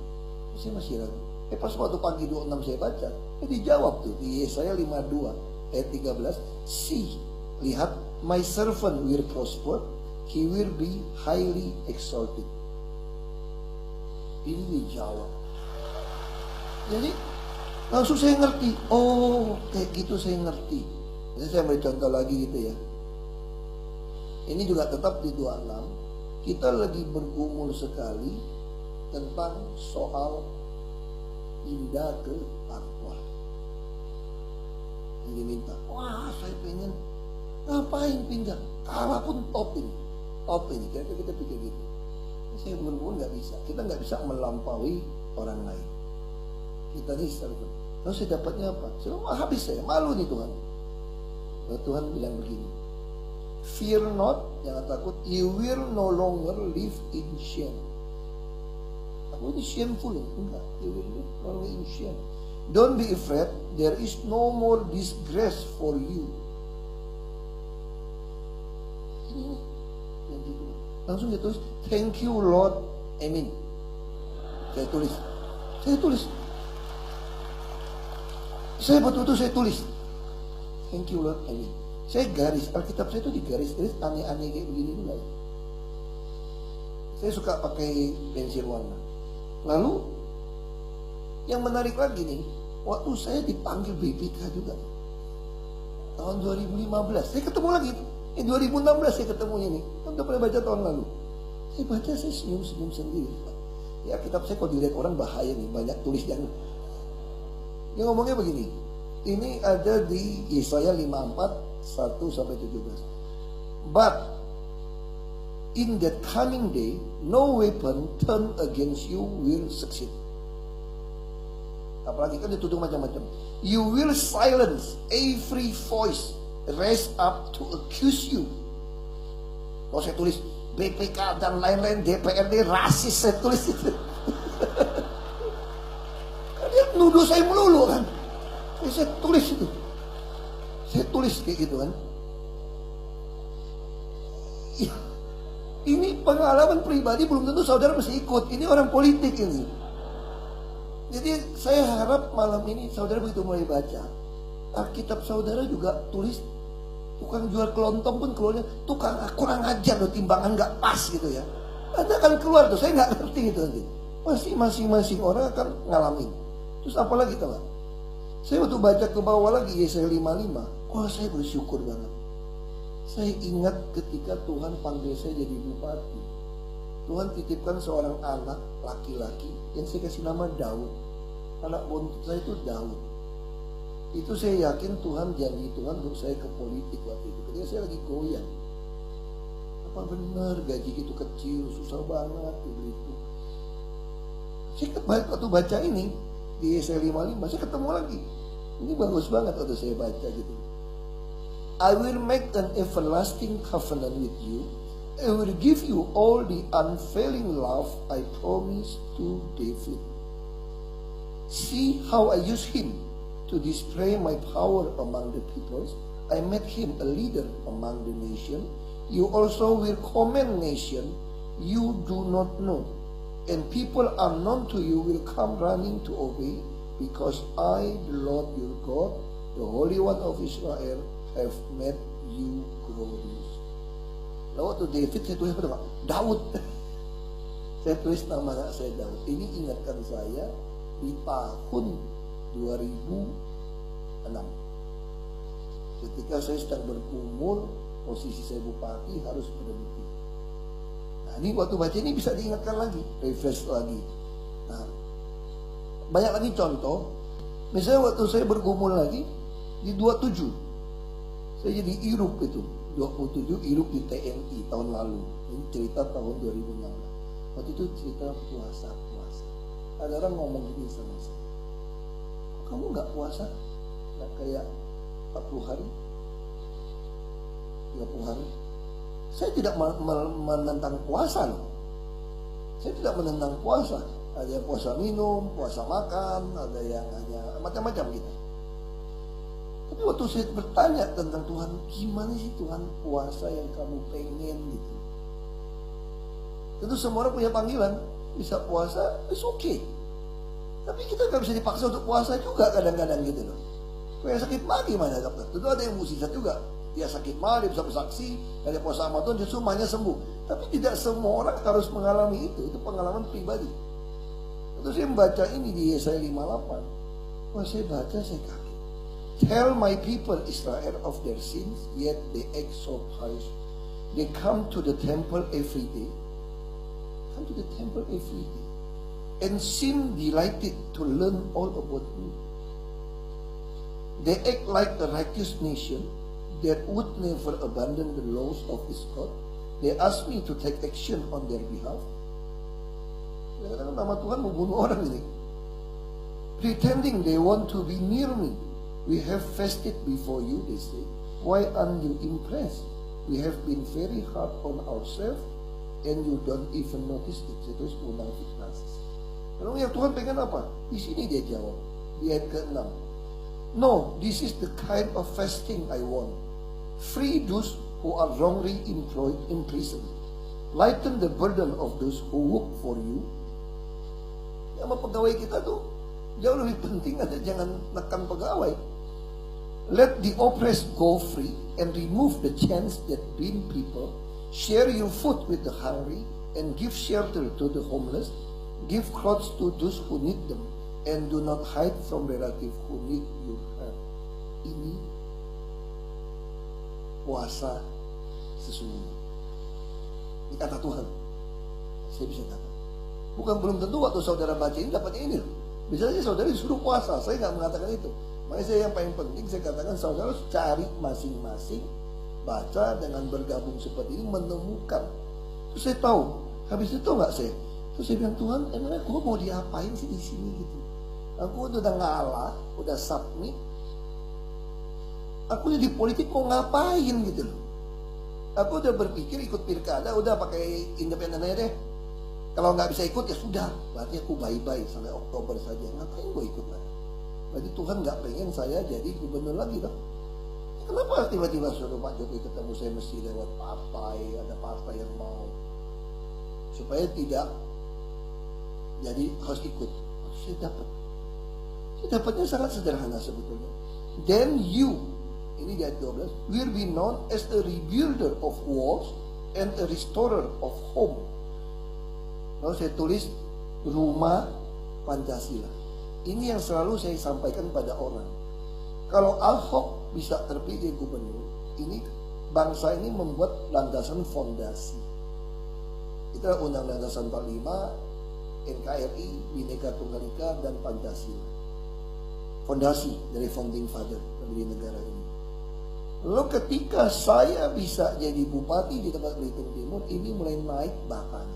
Saya masih ragu. Pas waktu pagi 26 saya baca, dijawab tuh di Yesaya 52 ayat 13. See, lihat, my servant will prosper, he will be highly exalted. Ini dijawab. Jadi langsung saya ngerti. Oh kayak gitu saya ngerti. Jadi saya beri contoh lagi gitu ya. Ini juga tetap di 26. Kita lagi bergumul sekali tentang soal pindah ke parpol. Yang diminta, wah saya pengen ngapain pindah? Apapun top ini. Kita pikir gitu. Saya belum nggak bisa. Kita nggak bisa melampaui orang lain. Kita ini servant. Lalu saya dapatnya apa? Saya habis saya, malu nih Tuhan. Lalu Tuhan bilang begini, fear not, jangan takut, you will no longer live in shame. Aku ini shameful, enggak, you will live no longer in shame. Don't be afraid, there is no more disgrace for you. Ini janji Tuhan. Langsung dia tulis, thank you Lord, amin. Saya tulis. Saya betul-betul saya tulis. Thank you Lord, amin. Saya garis, Alkitab saya itu digaris-garis aneh-aneh kayak begini juga. Saya suka pakai pensil warna. Lalu yang menarik lagi nih, waktu saya dipanggil BPK juga tahun 2015, saya ketemu lagi. 2016 saya ketemunya nih. Kan udah pernah baca tahun lalu. Saya baca, saya senyum-senyum sendiri. Ya kitab saya kalau dilihat orang bahaya nih, banyak tulis yang dia ngomongnya begini. Ini ada di Yesaya 54 1-17. But in that coming day, no weapon turned against you will succeed. Apalagi kan dituduh macam-macam. You will silence every voice raised up to accuse you. Kalau saya tulis BPK dan lain-lain, DPRD rasis, saya tulis itu. Dia nuduh saya melulu kan. Saya tulis itu. Saya tulis kayak gitu kan. Ini pengalaman pribadi, belum tentu saudara mesti ikut. Ini orang politik ini. Jadi saya harap malam ini saudara begitu mulai baca, Alkitab saudara juga tulis. Tukang jual kelontong pun keluarnya tukang kurang ajar loh, timbangan nggak pas gitu ya. Anda akan keluar tuh, saya nggak ngerti gitu nanti. Pasti masing-masing orang akan ngalamin. Terus apa lagi teman? Saya waktu baca ke bawah lagi Yesaya 55, saya bersyukur banget. Saya ingat ketika Tuhan panggil saya jadi bupati. Tuhan titipkan seorang anak laki-laki yang saya kasih nama Daud. Anak bontot saya itu Daud. Itu saya yakin Tuhan janji Tuhan untuk saya ke politik waktu itu. Ketika saya lagi goyang. Apa benar gaji itu kecil, susah banget begitu. Saya waktu baca ini di Yesaya 55, saya ketemu lagi. Ini bagus banget waktu saya baca gitu. I will make an everlasting covenant with you. I will give you all the unfailing love I promised to David. See how I use him to display my power among the peoples. I made him a leader among the nation. You also will command nation you do not know. And people unknown to you will come running to obey. Because I, the Lord your God, the Holy One of Israel, have made you glorious. Lalu waktu David saya tulis apa? Daud. Saya tulis nama anak saya Daud. Ini ingatkan saya di tahun 2006. Ketika saya sedang bergumul, posisi saya bupati harus berhenti. Nah ini waktu baca ini bisa diingatkan lagi, refresh lagi. Nah banyak lagi contoh. Misalnya waktu saya bergumul lagi di 27, saya jadi irup itu 27 irup di TNI tahun lalu. Ini cerita tahun 2016. Waktu itu cerita puasa. Ada orang ngomong gini sama saya, kamu nggak puasa? Nggak kayak 40 hari 30 hari. Saya tidak menentang puasa loh. Saya tidak menentang puasa. Ada yang puasa minum, puasa makan, ada yang hanya macam-macam gitu. Tapi waktu saya bertanya tentang Tuhan, gimana sih Tuhan puasa yang kamu pengen gitu. Tentu semua orang punya panggilan. Bisa puasa, it's okay. Tapi kita nggak bisa dipaksa untuk puasa juga kadang-kadang gitu loh. Kayak sakit mah gimana dokter? Tentu ada yang musisat juga. Dia sakit mah, dia bisa bersaksi, dari puasa sama Tuhan justru mahnya sembuh. Tapi tidak semua orang harus mengalami itu pengalaman pribadi. Terus saya membaca ini di Yesaya 58. Wah saya baca, saya kaget. Tell my people Israel of their sins, yet they act so pious. They come to the temple every day. Come to the temple every day. And seem delighted to learn all about me. They act like a righteous nation that would never abandon the laws of its God. They ask me to take action on their behalf. Kadang-kadang nama Tuhan mau bunuh orang ini. Pretending they want to be near me. We have fasted before you, they say. Why aren't you impressed? We have been very hard on ourselves and you don't even notice it. Saya terus munafik narsis. Lalu ya Tuhan pengen apa? Di sini dia jawab. Di ayat ke-6. No, this is the kind of fasting I want. Free those who are wrongly employed in prison. Lighten the burden of those who work for you. Ya, sama pegawai kita tuh jauh lebih penting ada jangan nekan pegawai. Let the oppressed go free and remove the chains that bind people. Share your food with the hungry and give shelter to the homeless. Give clothes to those who need them and do not hide from relatives who need your help. Ini puasa sesungguhnya. Ini kata Tuhan. Saya bisa kata. Bukan belum tentu waktu saudara baca ini dapatnya ini loh. Bisa saja saudara disuruh puasa. Saya nggak mengatakan itu. Makanya saya yang paling penting saya katakan saudara harus cari masing-masing, baca dengan bergabung seperti ini menemukan. Terus saya tahu. Habis itu nggak saya. Terus saya bilang Tuhan, emangnya gue mau diapain sih di sini gitu? Aku udah ngalah, udah submit. Aku di politik mau ngapain gitu loh. Aku udah berpikir ikut pilkada, udah pakai independen aja deh. Kalau nggak bisa ikut ya sudah, berarti aku bye-bye sampai Oktober saja. Ngapain gue ikut lagi? Berarti Tuhan nggak pengen saya jadi gubernur lagi dong. Kenapa tiba-tiba suruh Pak Jokowi ketemu saya mesti lewat partai, ada partai yang mau supaya tidak jadi harus ikut. Saya dapat. Saya dapatnya sangat sederhana sebetulnya. Then you, ini di ayat 12, will be known as a rebuilder of walls and a restorer of home. Lalu saya tulis rumah Pancasila. Ini yang selalu saya sampaikan pada orang. Kalau Ahok bisa terpilih gubernur, ini bangsa ini membuat landasan fondasi. Itulah Undang-Undang Dasar 45, NKRI, Bhinneka Tunggal Ika, dan Pancasila. Fondasi dari founding father dari negara ini. Lalu ketika saya bisa jadi bupati di tempat Belitung Timur, ini mulai naik bahkan.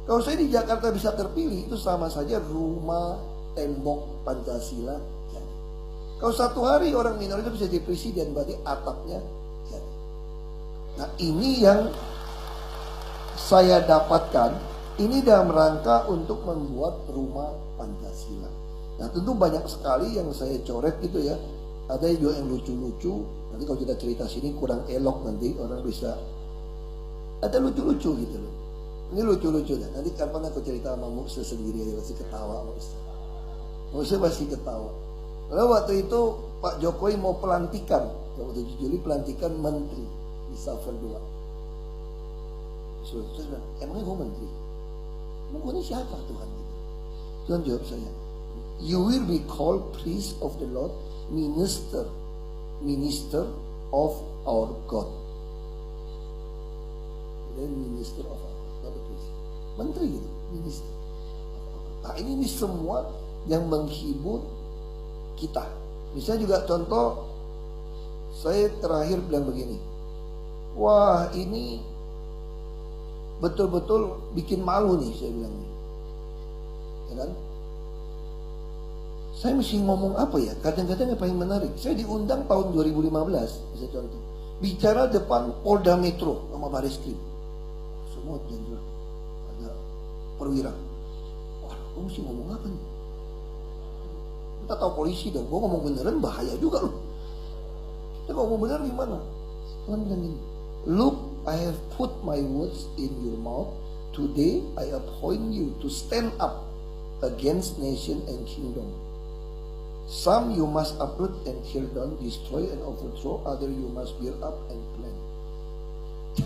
Kalau saya di Jakarta bisa terpilih, itu sama saja rumah tembok Pancasila jadi. Kalau satu hari orang minoritas bisa jadi presiden, berarti atapnya jadi. Nah ini yang saya dapatkan, ini dalam rangka untuk membuat rumah Pancasila. Nah tentu banyak sekali yang saya coret gitu ya. Ada juga yang lucu-lucu. Nanti kalau kita cerita sini kurang elok, nanti orang bisa. Ada lucu-lucu gitu loh. Ini lucu-lucu dah. Nanti kapan aku cerita sama Musa sendiri aja masih ketawa Musa. Musa masih ketawa. Lalu waktu itu Pak Jokowi mau pelantikan, waktu 7 Juli pelantikan menteri di Safel 2. So, terus bilang, emangnya gue menteri? Emang gue ini siapa Tuhan? Tuhan jawab saya, you will be called priest of the Lord, minister of our God. Dan minister of our God. Menteri gitu, minister. Nah ini semua yang menghibur kita. Misalnya juga contoh, saya terakhir bilang begini, wah ini betul-betul bikin malu nih saya bilang nih, ya kan? Saya mesti ngomong apa ya? Kadang-kadang yang paling menarik, saya diundang tahun 2015, misalnya contoh, bicara depan Polda Metro sama Baris Krim, semua jenderal. Perwira, wah, gue mesti ngomong apa nih? Kita tahu polisi dong, gue ngomong beneran bahaya juga loh. Kita ngomong bener gimana? Tuhan bilang gini, look, I have put my words in your mouth. Today I appoint you to stand up against nation and kingdom. Some you must uproot and tear down, destroy and overthrow. Other you must build up and plant.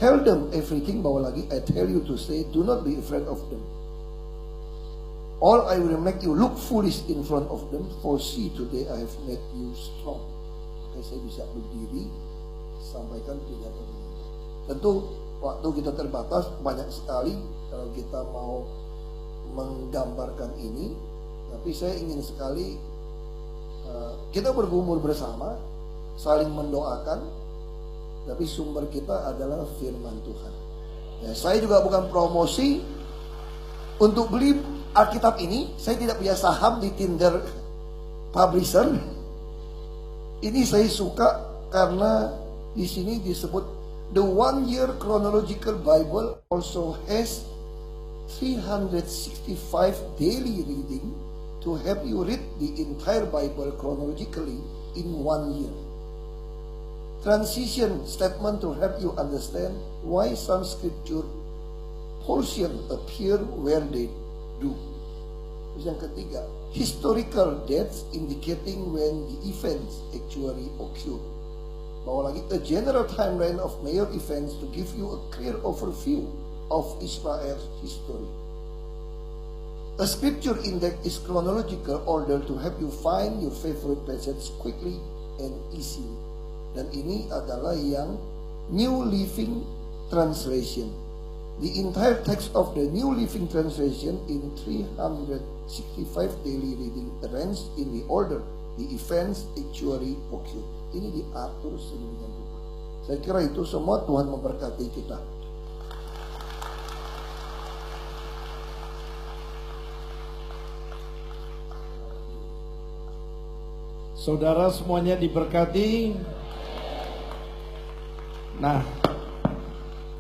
Tell them everything, bawa lagi, I tell you to say, do not be afraid of them. All I will make you look foolish in front of them, for see today I have made you strong. Oke, saya bisa berdiri, sampaikan pidato ini. Tentu waktu kita terbatas, banyak sekali kalau kita mau menggambarkan ini. Tapi saya ingin sekali kita bergumul bersama, saling mendoakan. Tapi sumber kita adalah firman Tuhan. Ya, saya juga bukan promosi untuk beli Alkitab ini, saya tidak punya saham di Tinder Publisher. Ini saya suka karena di sini disebut the 1 year chronological Bible also has 365 daily reading to help you read the entire Bible chronologically in 1 year. Transition statement to help you understand why some scripture portion appear where they do. Terus yang ketiga, historical dates indicating when the events actually occur. Bawa lagi a general timeline of major events to give you a clear overview of Israel's history. A scripture index is chronological order to help you find your favorite passage quickly and easily. Dan ini adalah yang New Living Translation. The entire text of the New Living Translation in 365 daily reading arranged in the order the events actually occur. Ini diatur sedemikian rupa. Saya kira itu semua. Tuhan memberkati kita. Saudara semuanya diberkati. Nah,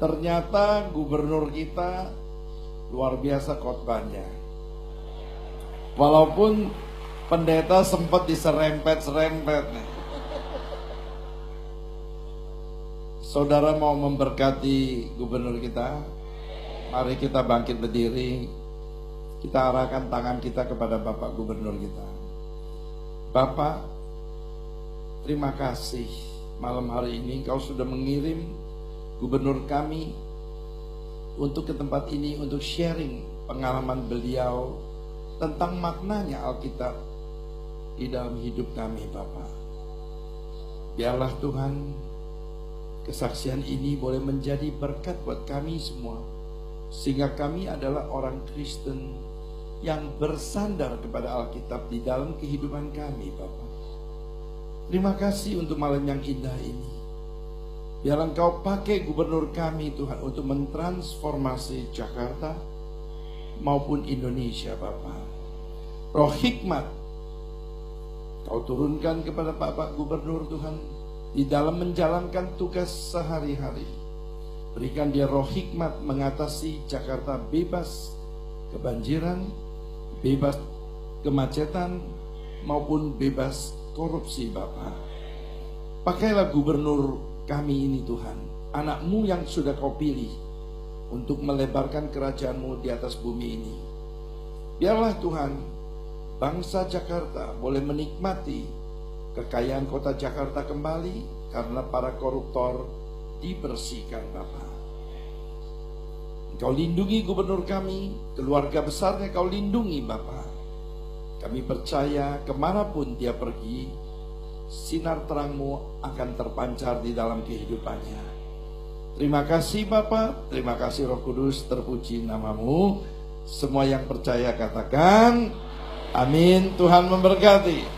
ternyata gubernur kita luar biasa khotbahnya. Walaupun pendeta sempat diserempet-serempet nih. Saudara mau memberkati gubernur kita? Mari kita bangkit berdiri. Kita arahkan tangan kita kepada Bapak Gubernur kita. Bapak, terima kasih malam hari ini Kau sudah mengirim gubernur kami untuk ke tempat ini untuk sharing pengalaman beliau tentang maknanya Alkitab di dalam hidup kami, Bapak. Biarlah Tuhan, kesaksian ini boleh menjadi berkat buat kami semua, sehingga kami adalah orang Kristen yang bersandar kepada Alkitab di dalam kehidupan kami, Bapak. Terima kasih untuk malam yang indah ini. Biar Engkau pakai gubernur kami, Tuhan, untuk mentransformasi Jakarta maupun Indonesia, Bapak. Roh hikmat Kau turunkan kepada Bapak Gubernur, Tuhan, di dalam menjalankan tugas sehari-hari. Berikan dia roh hikmat mengatasi Jakarta bebas kebanjiran, bebas kemacetan, maupun bebas korupsi, Bapak. Pakailah gubernur kami ini, Tuhan, anak-Mu yang sudah Kau pilih untuk melebarkan kerajaan-Mu di atas bumi ini. Biarlah Tuhan, bangsa Jakarta boleh menikmati kekayaan kota Jakarta kembali karena para koruptor dibersihkan, Bapak. Kau lindungi gubernur kami, keluarga besarnya Kau lindungi, Bapak. Kami percaya kemanapun dia pergi, sinar terang-Mu akan terpancar di dalam kehidupannya. Terima kasih Bapak, terima kasih Roh Kudus, terpuji nama-Mu. Semua yang percaya katakan amin. Tuhan memberkati.